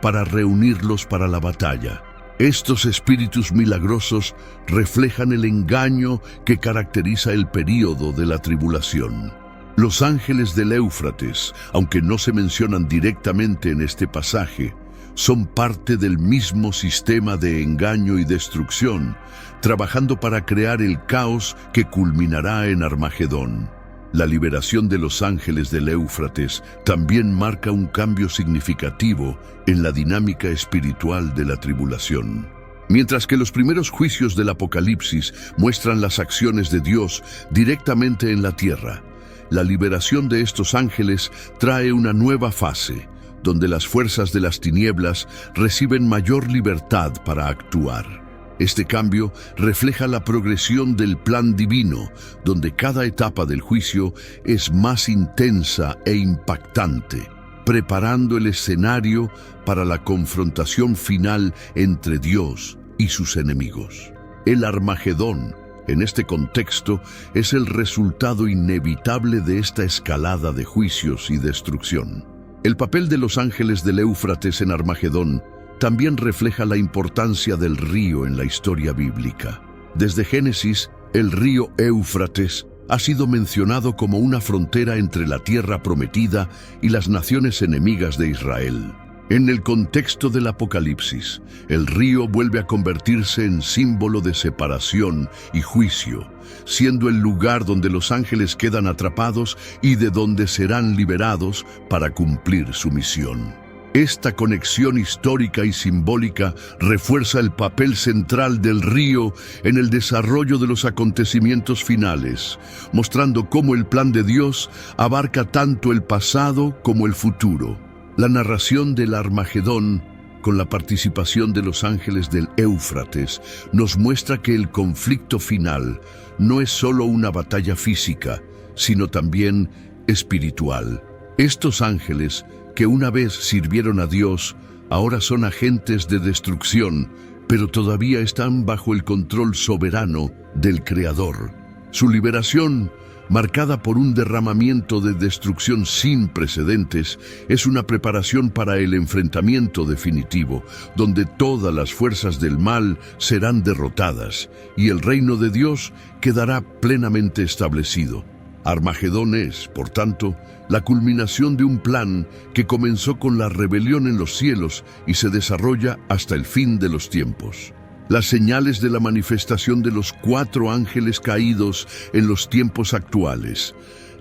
para reunirlos para la batalla. Estos espíritus milagrosos reflejan el engaño que caracteriza el período de la tribulación. Los ángeles del Éufrates, aunque no se mencionan directamente en este pasaje, son parte del mismo sistema de engaño y destrucción, trabajando para crear el caos que culminará en Armagedón. La liberación de los ángeles del Éufrates también marca un cambio significativo en la dinámica espiritual de la tribulación. Mientras que los primeros juicios del Apocalipsis muestran las acciones de Dios directamente en la tierra, la liberación de estos ángeles trae una nueva fase, donde las fuerzas de las tinieblas reciben mayor libertad para actuar. Este cambio refleja la progresión del plan divino, donde cada etapa del juicio es más intensa e impactante, preparando el escenario para la confrontación final entre Dios y sus enemigos. El Armagedón, en este contexto, es el resultado inevitable de esta escalada de juicios y destrucción. El papel de los ángeles del Éufrates en Armagedón también refleja la importancia del río en la historia bíblica. Desde Génesis, el río Éufrates ha sido mencionado como una frontera entre la tierra prometida y las naciones enemigas de Israel. En el contexto del Apocalipsis, el río vuelve a convertirse en símbolo de separación y juicio, siendo el lugar donde los ángeles quedan atrapados y de donde serán liberados para cumplir su misión. Esta conexión histórica y simbólica refuerza el papel central del río en el desarrollo de los acontecimientos finales, mostrando cómo el plan de Dios abarca tanto el pasado como el futuro. La narración del Armagedón, con la participación de los ángeles del Éufrates, nos muestra que el conflicto final no es solo una batalla física, sino también espiritual. Estos ángeles, que una vez sirvieron a Dios, ahora son agentes de destrucción, pero todavía están bajo el control soberano del Creador. Su liberación, marcada por un derramamiento de destrucción sin precedentes, es una preparación para el enfrentamiento definitivo, donde todas las fuerzas del mal serán derrotadas y el reino de Dios quedará plenamente establecido. Armagedón es, por tanto, la culminación de un plan que comenzó con la rebelión en los cielos y se desarrolla hasta el fin de los tiempos. Las señales de la manifestación de los 4 ángeles caídos en los tiempos actuales.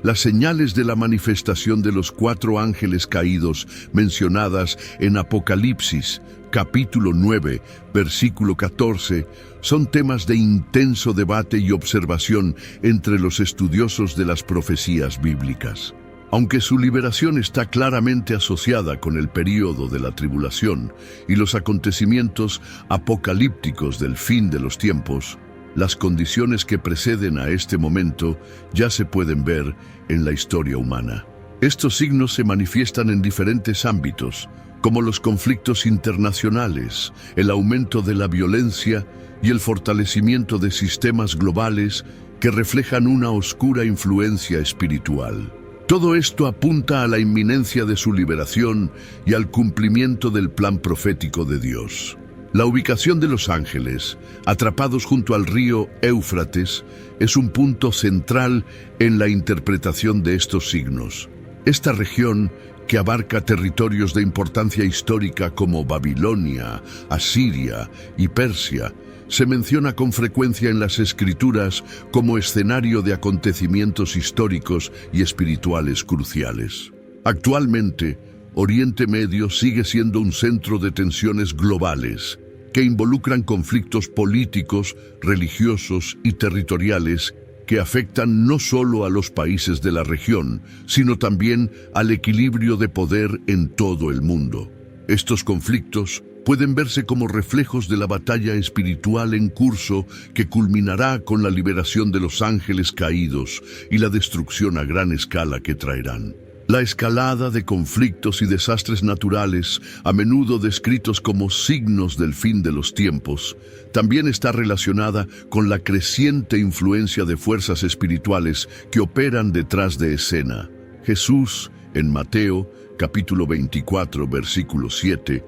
Las señales de la manifestación de los 4 ángeles caídos mencionadas en Apocalipsis, capítulo 9, versículo 14, son temas de intenso debate y observación entre los estudiosos de las profecías bíblicas. Aunque su liberación está claramente asociada con el período de la tribulación y los acontecimientos apocalípticos del fin de los tiempos, las condiciones que preceden a este momento ya se pueden ver en la historia humana. Estos signos se manifiestan en diferentes ámbitos, como los conflictos internacionales, el aumento de la violencia y el fortalecimiento de sistemas globales que reflejan una oscura influencia espiritual. Todo esto apunta a la inminencia de su liberación y al cumplimiento del plan profético de Dios. La ubicación de los ángeles, atrapados junto al río Éufrates, es un punto central en la interpretación de estos signos. Esta región, que abarca territorios de importancia histórica como Babilonia, Asiria y Persia, se menciona con frecuencia en las Escrituras como escenario de acontecimientos históricos y espirituales cruciales. Actualmente, Oriente Medio sigue siendo un centro de tensiones globales que involucran conflictos políticos, religiosos y territoriales que afectan no solo a los países de la región, sino también al equilibrio de poder en todo el mundo. Estos conflictos pueden verse como reflejos de la batalla espiritual en curso que culminará con la liberación de los ángeles caídos y la destrucción a gran escala que traerán. La escalada de conflictos y desastres naturales, a menudo descritos como signos del fin de los tiempos, también está relacionada con la creciente influencia de fuerzas espirituales que operan detrás de escena. Jesús, en Mateo, capítulo 24, versículo 7,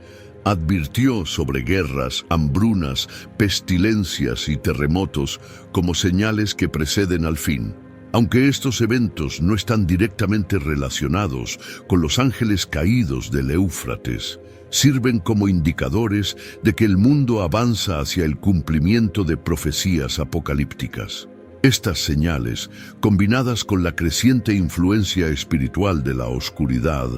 advirtió sobre guerras, hambrunas, pestilencias y terremotos como señales que preceden al fin. Aunque estos eventos no están directamente relacionados con los ángeles caídos del Éufrates, sirven como indicadores de que el mundo avanza hacia el cumplimiento de profecías apocalípticas. Estas señales, combinadas con la creciente influencia espiritual de la oscuridad,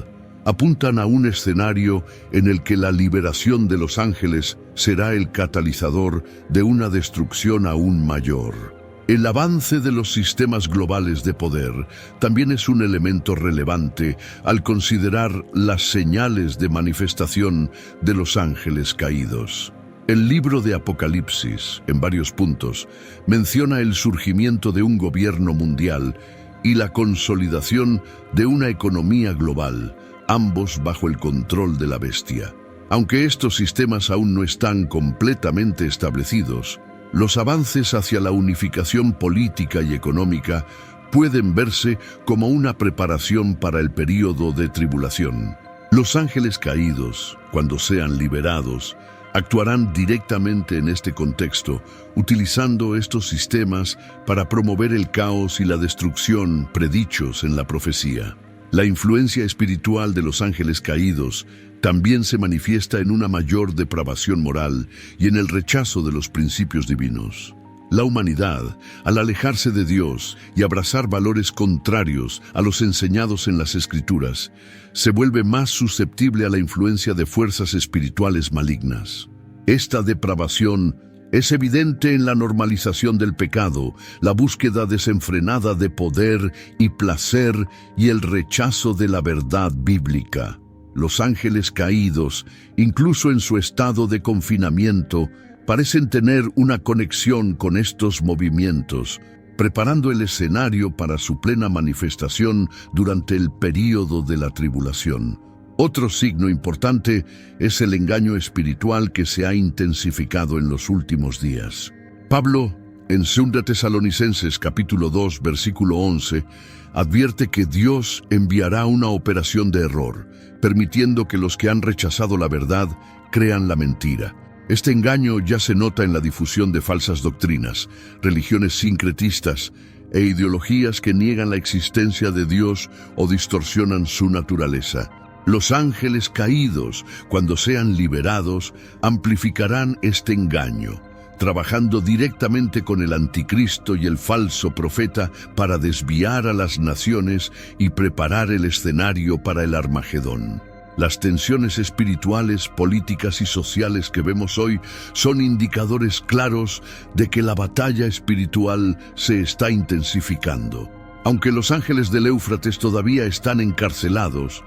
apuntan a un escenario en el que la liberación de los ángeles será el catalizador de una destrucción aún mayor. El avance de los sistemas globales de poder también es un elemento relevante al considerar las señales de manifestación de los ángeles caídos. El libro de Apocalipsis, en varios puntos, menciona el surgimiento de un gobierno mundial y la consolidación de una economía global, ambos bajo el control de la bestia. Aunque estos sistemas aún no están completamente establecidos, Los avances hacia la unificación política y económica pueden verse como una preparación para el período de tribulación. Los ángeles caídos, cuando sean liberados, actuarán directamente en este contexto, utilizando estos sistemas para promover el caos y la destrucción predichos en la profecía. La influencia espiritual de los ángeles caídos también se manifiesta en una mayor depravación moral y en el rechazo de los principios divinos. La humanidad, al alejarse de Dios y abrazar valores contrarios a los enseñados en las Escrituras, se vuelve más susceptible a la influencia de fuerzas espirituales malignas. Esta depravación es evidente en la normalización del pecado, la búsqueda desenfrenada de poder y placer y el rechazo de la verdad bíblica. Los ángeles caídos, incluso en su estado de confinamiento, parecen tener una conexión con estos movimientos, preparando el escenario para su plena manifestación durante el período de la tribulación. Otro signo importante es el engaño espiritual que se ha intensificado en los últimos días. Pablo, en 2 Tesalonicenses capítulo 2, versículo 11, advierte que Dios enviará una operación de error, permitiendo que los que han rechazado la verdad crean la mentira. Este engaño ya se nota en la difusión de falsas doctrinas, religiones sincretistas e ideologías que niegan la existencia de Dios o distorsionan su naturaleza. Los ángeles caídos, cuando sean liberados, amplificarán este engaño, trabajando directamente con el anticristo y el falso profeta para desviar a las naciones y preparar el escenario para el Armagedón. Las tensiones espirituales, políticas y sociales que vemos hoy son indicadores claros de que la batalla espiritual se está intensificando. Aunque los ángeles del Éufrates todavía están encarcelados,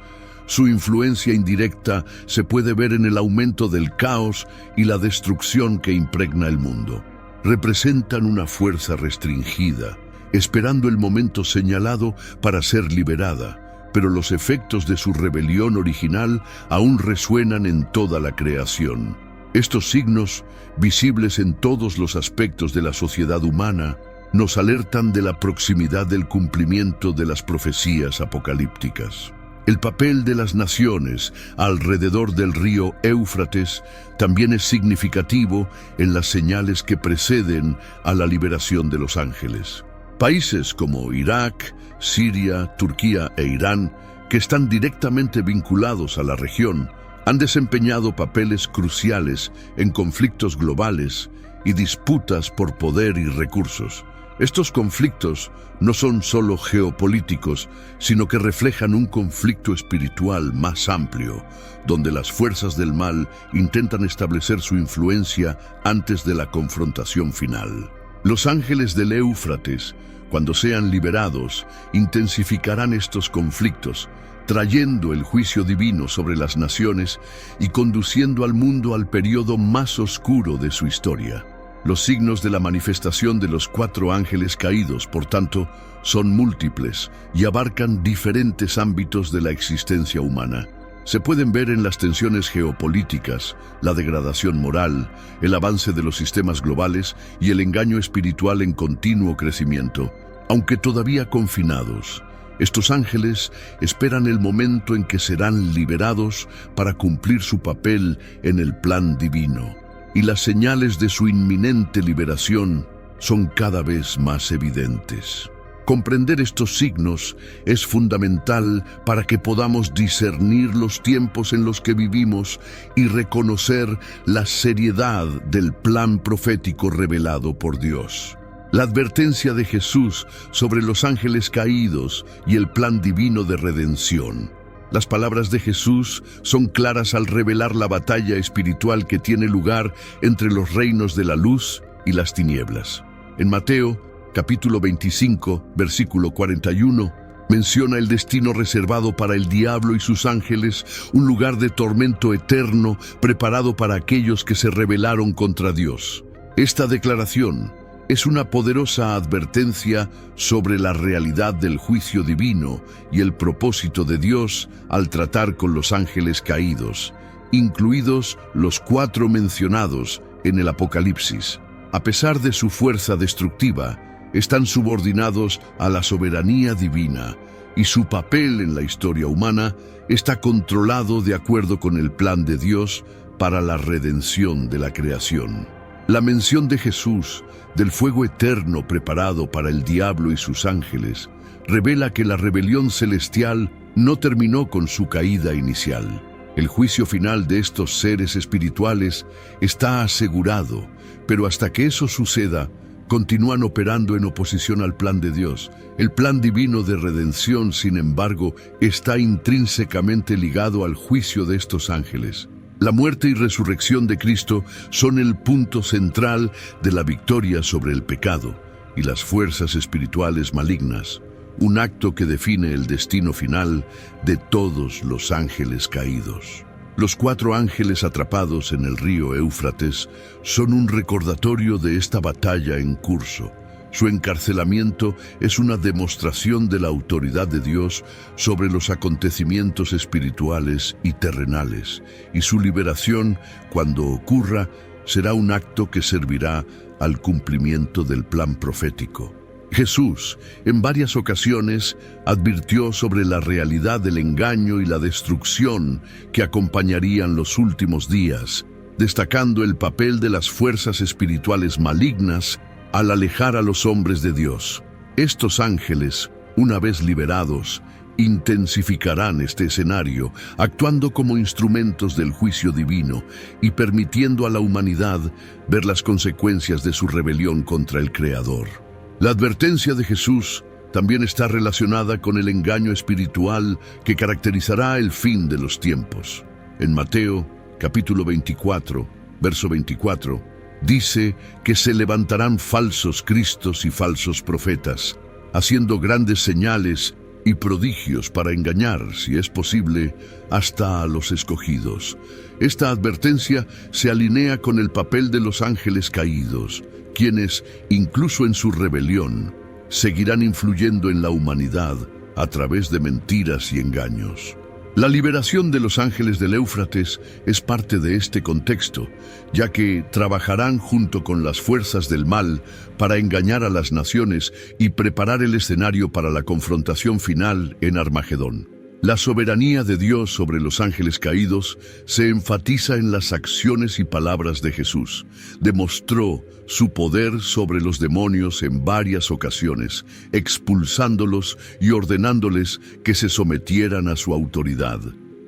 su influencia indirecta se puede ver en el aumento del caos y la destrucción que impregna el mundo. Representan una fuerza restringida, esperando el momento señalado para ser liberada, pero los efectos de su rebelión original aún resuenan en toda la creación. Estos signos, visibles en todos los aspectos de la sociedad humana, nos alertan de la proximidad del cumplimiento de las profecías apocalípticas. El papel de las naciones alrededor del río Éufrates también es significativo en las señales que preceden a la liberación de los ángeles. Países como Irak, Siria, Turquía e Irán, que están directamente vinculados a la región, han desempeñado papeles cruciales en conflictos globales y disputas por poder y recursos. Estos conflictos no son solo geopolíticos, sino que reflejan un conflicto espiritual más amplio, donde las fuerzas del mal intentan establecer su influencia antes de la confrontación final. Los ángeles del Éufrates, cuando sean liberados, intensificarán estos conflictos, trayendo el juicio divino sobre las naciones y conduciendo al mundo al periodo más oscuro de su historia. Los signos de la manifestación de los 4 ángeles caídos, por tanto, son múltiples y abarcan diferentes ámbitos de la existencia humana. Se pueden ver en las tensiones geopolíticas, la degradación moral, el avance de los sistemas globales y el engaño espiritual en continuo crecimiento. Aunque todavía confinados, estos ángeles esperan el momento en que serán liberados para cumplir su papel en el plan divino. Y las señales de su inminente liberación son cada vez más evidentes. Comprender estos signos es fundamental para que podamos discernir los tiempos en los que vivimos y reconocer la seriedad del plan profético revelado por Dios. La advertencia de Jesús sobre los ángeles caídos y el plan divino de redención. Las palabras de Jesús son claras al revelar la batalla espiritual que tiene lugar entre los reinos de la luz y las tinieblas. En Mateo, capítulo 25, versículo 41, menciona el destino reservado para el diablo y sus ángeles, un lugar de tormento eterno preparado para aquellos que se rebelaron contra Dios. Esta declaración es una poderosa advertencia sobre la realidad del juicio divino y el propósito de Dios al tratar con los ángeles caídos, incluidos los 4 mencionados en el Apocalipsis. A pesar de su fuerza destructiva, están subordinados a la soberanía divina, y su papel en la historia humana está controlado de acuerdo con el plan de Dios para la redención de la creación. La mención de Jesús, del fuego eterno preparado para el diablo y sus ángeles, revela que la rebelión celestial no terminó con su caída inicial. El juicio final de estos seres espirituales está asegurado, pero hasta que eso suceda, continúan operando en oposición al plan de Dios. El plan divino de redención, sin embargo, está intrínsecamente ligado al juicio de estos ángeles. La muerte y resurrección de Cristo son el punto central de la victoria sobre el pecado y las fuerzas espirituales malignas, un acto que define el destino final de todos los ángeles caídos. Los 4 ángeles atrapados en el río Éufrates son un recordatorio de esta batalla en curso. Su encarcelamiento es una demostración de la autoridad de Dios sobre los acontecimientos espirituales y terrenales, y su liberación, cuando ocurra, será un acto que servirá al cumplimiento del plan profético. Jesús, en varias ocasiones, advirtió sobre la realidad del engaño y la destrucción que acompañarían los últimos días, destacando el papel de las fuerzas espirituales malignas al alejar a los hombres de Dios. Estos ángeles, una vez liberados, intensificarán este escenario, actuando como instrumentos del juicio divino y permitiendo a la humanidad ver las consecuencias de su rebelión contra el Creador. La advertencia de Jesús también está relacionada con el engaño espiritual que caracterizará el fin de los tiempos. En Mateo, capítulo 24, verso 24, dice que se levantarán falsos cristos y falsos profetas, haciendo grandes señales y prodigios para engañar, si es posible, hasta a los escogidos. Esta advertencia se alinea con el papel de los ángeles caídos, quienes, incluso en su rebelión, seguirán influyendo en la humanidad a través de mentiras y engaños. La liberación de los ángeles del Éufrates es parte de este contexto, ya que trabajarán junto con las fuerzas del mal para engañar a las naciones y preparar el escenario para la confrontación final en Armagedón. La soberanía de Dios sobre los ángeles caídos se enfatiza en las acciones y palabras de Jesús. Demostró su poder sobre los demonios en varias ocasiones, expulsándolos y ordenándoles que se sometieran a su autoridad.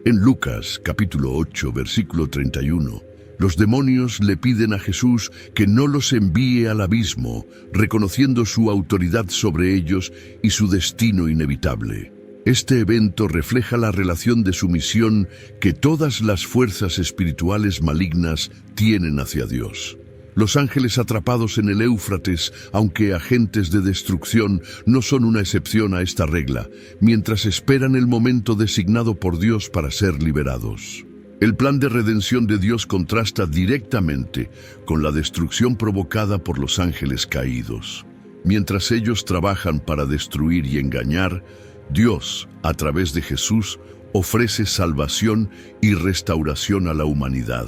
En Lucas, capítulo 8, versículo 31, los demonios le piden a Jesús que no los envíe al abismo, reconociendo su autoridad sobre ellos y su destino inevitable. Este evento refleja la relación de sumisión que todas las fuerzas espirituales malignas tienen hacia Dios. Los ángeles atrapados en el Éufrates, aunque agentes de destrucción, no son una excepción a esta regla, mientras esperan el momento designado por Dios para ser liberados. El plan de redención de Dios contrasta directamente con la destrucción provocada por los ángeles caídos. Mientras ellos trabajan para destruir y engañar, Dios, a través de Jesús, ofrece salvación y restauración a la humanidad.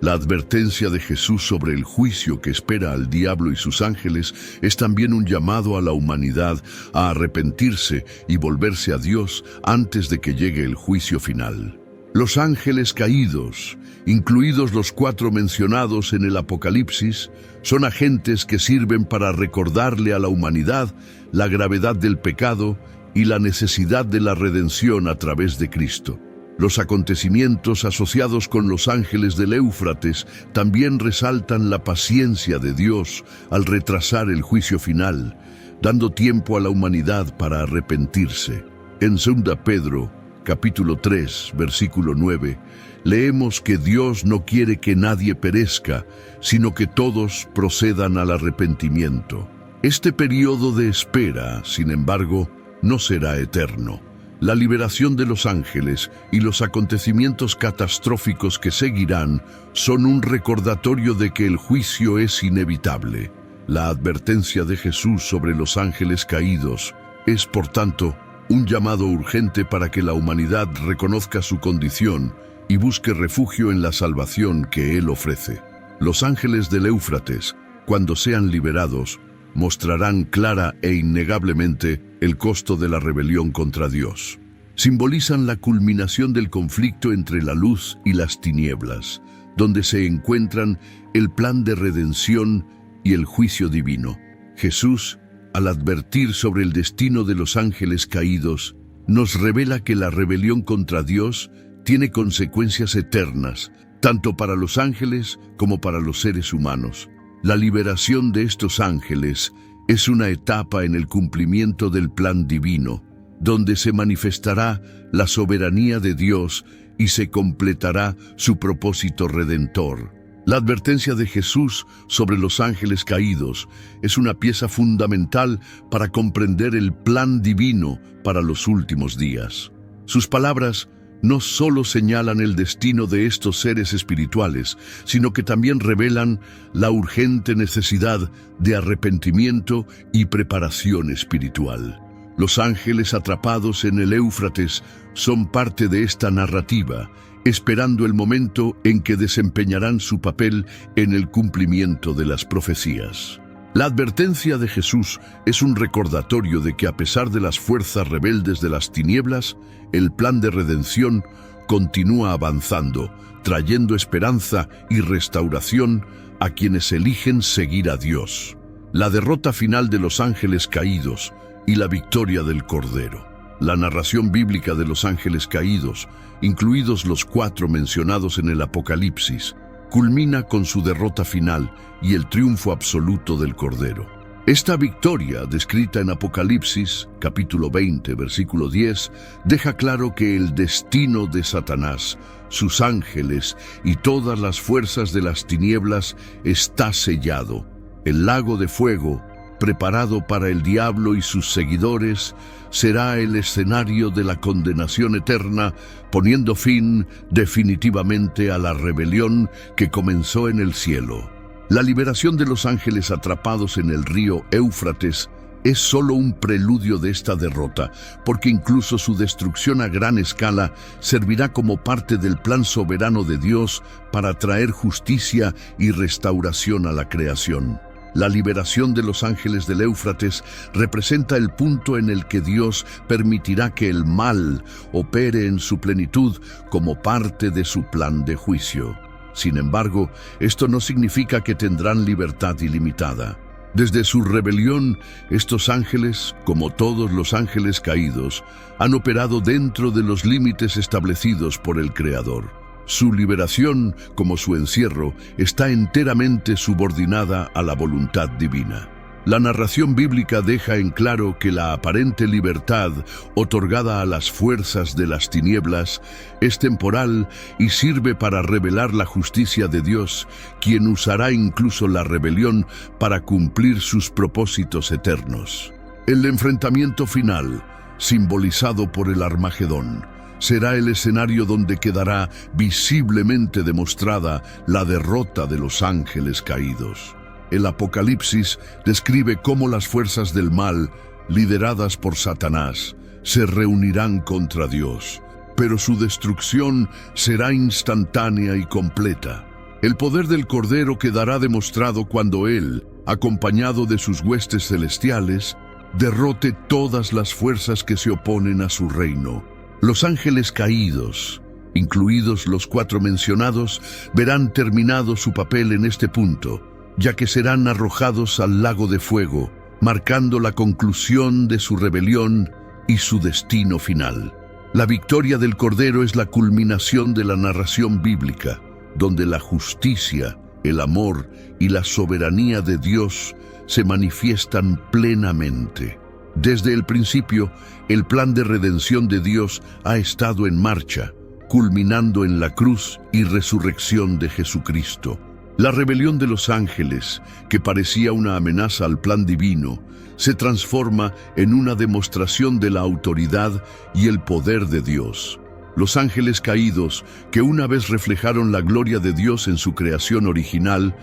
La advertencia de Jesús sobre el juicio que espera al diablo y sus ángeles es también un llamado a la humanidad a arrepentirse y volverse a Dios antes de que llegue el juicio final. Los ángeles caídos, incluidos los 4 mencionados en el Apocalipsis, son agentes que sirven para recordarle a la humanidad la gravedad del pecado y la necesidad de la redención a través de Cristo. Los acontecimientos asociados con los ángeles del Éufrates también resaltan la paciencia de Dios al retrasar el juicio final, dando tiempo a la humanidad para arrepentirse. En 2 Pedro, capítulo 3, versículo 9, leemos que Dios no quiere que nadie perezca, sino que todos procedan al arrepentimiento. Este periodo de espera, sin embargo, no será eterno. La liberación de los ángeles y los acontecimientos catastróficos que seguirán son un recordatorio de que el juicio es inevitable. La advertencia de Jesús sobre los ángeles caídos es, por tanto, un llamado urgente para que la humanidad reconozca su condición y busque refugio en la salvación que Él ofrece. Los ángeles del Éufrates, cuando sean liberados, mostrarán clara e innegablemente el costo de la rebelión contra Dios. Simbolizan la culminación del conflicto entre la luz y las tinieblas, donde se encuentran el plan de redención y el juicio divino. Jesús, al advertir sobre el destino de los ángeles caídos, nos revela que la rebelión contra Dios tiene consecuencias eternas, tanto para los ángeles como para los seres humanos. La liberación de estos ángeles es una etapa en el cumplimiento del plan divino, donde se manifestará la soberanía de Dios y se completará su propósito redentor. La advertencia de Jesús sobre los ángeles caídos es una pieza fundamental para comprender el plan divino para los últimos días. Sus palabras no solo señalan el destino de estos seres espirituales, sino que también revelan la urgente necesidad de arrepentimiento y preparación espiritual. Los ángeles atrapados en el Éufrates son parte de esta narrativa, esperando el momento en que desempeñarán su papel en el cumplimiento de las profecías. La advertencia de Jesús es un recordatorio de que a pesar de las fuerzas rebeldes de las tinieblas, el plan de redención continúa avanzando, trayendo esperanza y restauración a quienes eligen seguir a Dios. La derrota final de los ángeles caídos y la victoria del Cordero. La narración bíblica de los ángeles caídos, incluidos los 4 mencionados en el Apocalipsis, culmina con su derrota final y el triunfo absoluto del Cordero. Esta victoria, descrita en Apocalipsis, capítulo 20, versículo 10, deja claro que el destino de Satanás, sus ángeles y todas las fuerzas de las tinieblas está sellado. El lago de fuego, preparado para el diablo y sus seguidores, será el escenario de la condenación eterna, poniendo fin definitivamente a la rebelión que comenzó en el cielo. La liberación de los ángeles atrapados en el río Éufrates es solo un preludio de esta derrota, porque incluso su destrucción a gran escala servirá como parte del plan soberano de Dios para traer justicia y restauración a la creación. La liberación de los ángeles del Éufrates representa el punto en el que Dios permitirá que el mal opere en su plenitud como parte de su plan de juicio. Sin embargo, esto no significa que tendrán libertad ilimitada. Desde su rebelión, estos ángeles, como todos los ángeles caídos, han operado dentro de los límites establecidos por el Creador. Su liberación, como su encierro, está enteramente subordinada a la voluntad divina. La narración bíblica deja en claro que la aparente libertad otorgada a las fuerzas de las tinieblas es temporal y sirve para revelar la justicia de Dios, quien usará incluso la rebelión para cumplir sus propósitos eternos. El enfrentamiento final, simbolizado por el Armagedón, será el escenario donde quedará visiblemente demostrada la derrota de los ángeles caídos. El Apocalipsis describe cómo las fuerzas del mal, lideradas por Satanás, se reunirán contra Dios, pero su destrucción será instantánea y completa. El poder del Cordero quedará demostrado cuando Él, acompañado de sus huestes celestiales, derrote todas las fuerzas que se oponen a su reino. Los ángeles caídos, incluidos los 4 mencionados, verán terminado su papel en este punto, ya que serán arrojados al lago de fuego, marcando la conclusión de su rebelión y su destino final. La victoria del Cordero es la culminación de la narración bíblica, donde la justicia, el amor y la soberanía de Dios se manifiestan plenamente. Desde el principio, el plan de redención de Dios ha estado en marcha, culminando en la cruz y resurrección de Jesucristo. La rebelión de los ángeles, que parecía una amenaza al plan divino, se transforma en una demostración de la autoridad y el poder de Dios. Los ángeles caídos, que una vez reflejaron la gloria de Dios en su creación original,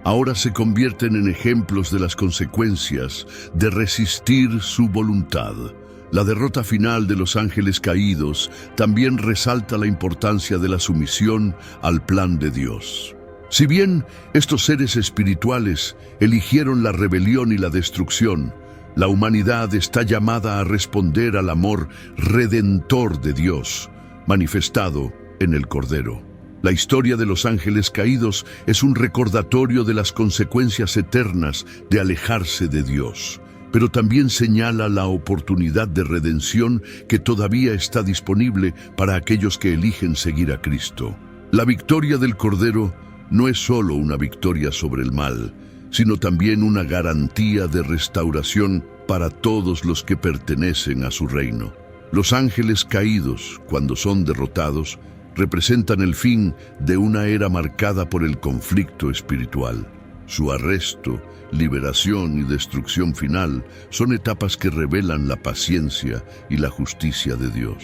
ahora se convierten en ejemplos de las consecuencias de resistir su voluntad. La derrota final de los ángeles caídos también resalta la importancia de la sumisión al plan de Dios. Si bien estos seres espirituales eligieron la rebelión y la destrucción, la humanidad está llamada a responder al amor redentor de Dios, manifestado en el Cordero. La historia de los ángeles caídos es un recordatorio de las consecuencias eternas de alejarse de Dios, pero también señala la oportunidad de redención que todavía está disponible para aquellos que eligen seguir a Cristo. La victoria del Cordero no es solo una victoria sobre el mal, sino también una garantía de restauración para todos los que pertenecen a su reino. Los ángeles caídos, cuando son derrotados, representan el fin de una era marcada por el conflicto espiritual. Su arresto, liberación y destrucción final son etapas que revelan la paciencia y la justicia de Dios.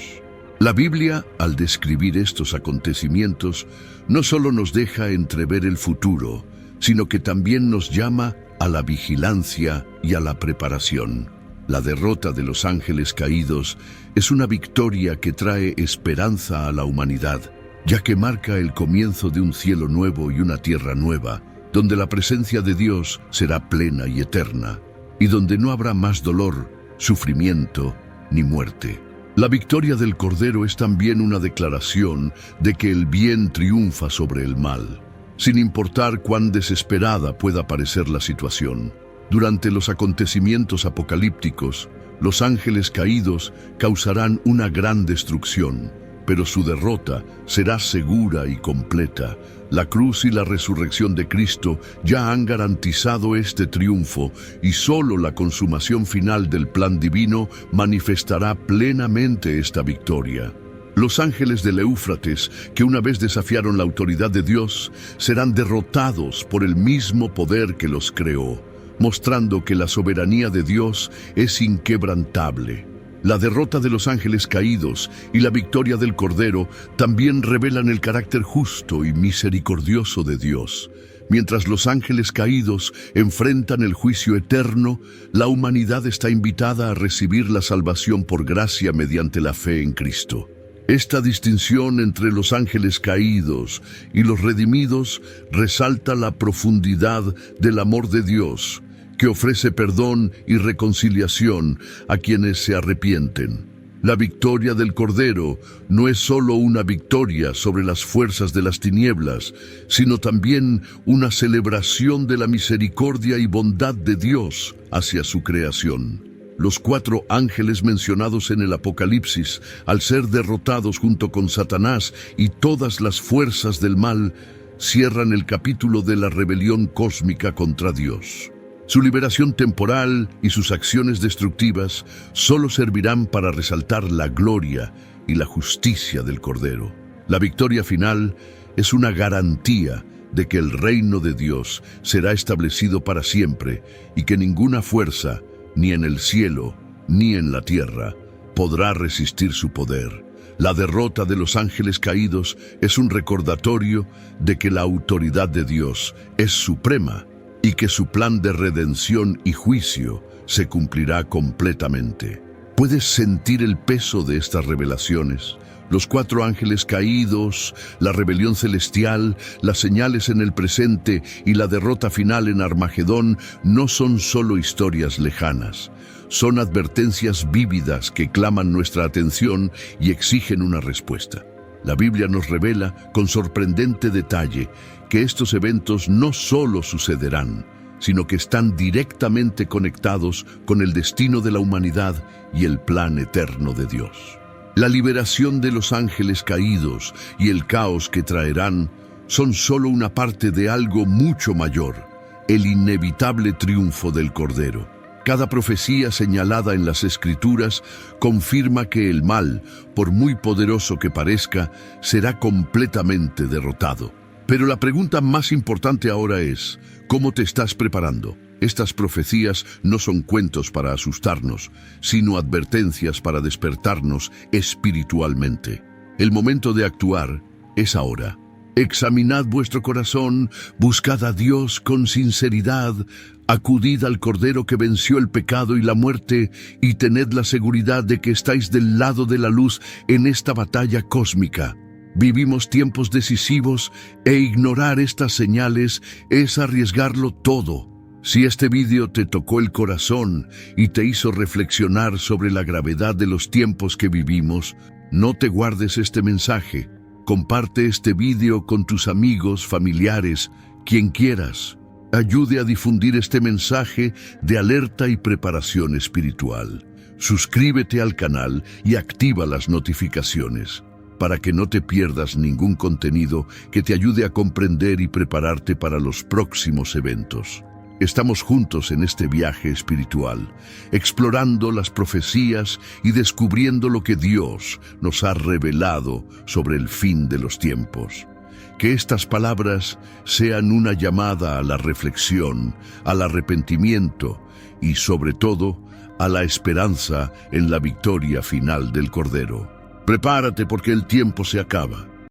La Biblia, al describir estos acontecimientos, no solo nos deja entrever el futuro, sino que también nos llama a la vigilancia y a la preparación. La derrota de los ángeles caídos es una victoria que trae esperanza a la humanidad, ya que marca el comienzo de un cielo nuevo y una tierra nueva, donde la presencia de Dios será plena y eterna, y donde no habrá más dolor, sufrimiento ni muerte. La victoria del Cordero es también una declaración de que el bien triunfa sobre el mal, sin importar cuán desesperada pueda parecer la situación. Durante los acontecimientos apocalípticos, los ángeles caídos causarán una gran destrucción, pero su derrota será segura y completa. La cruz y la resurrección de Cristo ya han garantizado este triunfo, y solo la consumación final del plan divino manifestará plenamente esta victoria. Los ángeles del Éufrates, que una vez desafiaron la autoridad de Dios, serán derrotados por el mismo poder que los creó, mostrando que la soberanía de Dios es inquebrantable. La derrota de los ángeles caídos y la victoria del Cordero también revelan el carácter justo y misericordioso de Dios. Mientras los ángeles caídos enfrentan el juicio eterno, la humanidad está invitada a recibir la salvación por gracia mediante la fe en Cristo. Esta distinción entre los ángeles caídos y los redimidos resalta la profundidad del amor de Dios, que ofrece perdón y reconciliación a quienes se arrepienten. La victoria del Cordero no es solo una victoria sobre las fuerzas de las tinieblas, sino también una celebración de la misericordia y bondad de Dios hacia su creación. Los 4 ángeles mencionados en el Apocalipsis, al ser derrotados junto con Satanás y todas las fuerzas del mal, cierran el capítulo de la rebelión cósmica contra Dios. Su liberación temporal y sus acciones destructivas solo servirán para resaltar la gloria y la justicia del Cordero. La victoria final es una garantía de que el reino de Dios será establecido para siempre y que ninguna fuerza, ni en el cielo, ni en la tierra, podrá resistir su poder. La derrota de los ángeles caídos es un recordatorio de que la autoridad de Dios es suprema y que su plan de redención y juicio se cumplirá completamente. ¿Puedes sentir el peso de estas revelaciones? Los 4 ángeles caídos, la rebelión celestial, las señales en el presente y la derrota final en Armagedón no son solo historias lejanas. Son advertencias vívidas que claman nuestra atención y exigen una respuesta. La Biblia nos revela con sorprendente detalle que estos eventos no solo sucederán, sino que están directamente conectados con el destino de la humanidad y el plan eterno de Dios. La liberación de los ángeles caídos y el caos que traerán son solo una parte de algo mucho mayor, el inevitable triunfo del Cordero. Cada profecía señalada en las Escrituras confirma que el mal, por muy poderoso que parezca, será completamente derrotado. Pero la pregunta más importante ahora es, ¿cómo te estás preparando? Estas profecías no son cuentos para asustarnos, sino advertencias para despertarnos espiritualmente. El momento de actuar es ahora. Examinad vuestro corazón, buscad a Dios con sinceridad, acudid al Cordero que venció el pecado y la muerte, y tened la seguridad de que estáis del lado de la luz en esta batalla cósmica. Vivimos tiempos decisivos e ignorar estas señales es arriesgarlo todo. Si este vídeo te tocó el corazón y te hizo reflexionar sobre la gravedad de los tiempos que vivimos, no te guardes este mensaje. Comparte este vídeo con tus amigos, familiares, quien quieras. Ayude a difundir este mensaje de alerta y preparación espiritual. Suscríbete al canal y activa las notificaciones para que no te pierdas ningún contenido que te ayude a comprender y prepararte para los próximos eventos. Estamos juntos en este viaje espiritual, explorando las profecías y descubriendo lo que Dios nos ha revelado sobre el fin de los tiempos. Que estas palabras sean una llamada a la reflexión, al arrepentimiento y, sobre todo, a la esperanza en la victoria final del Cordero. Prepárate porque el tiempo se acaba.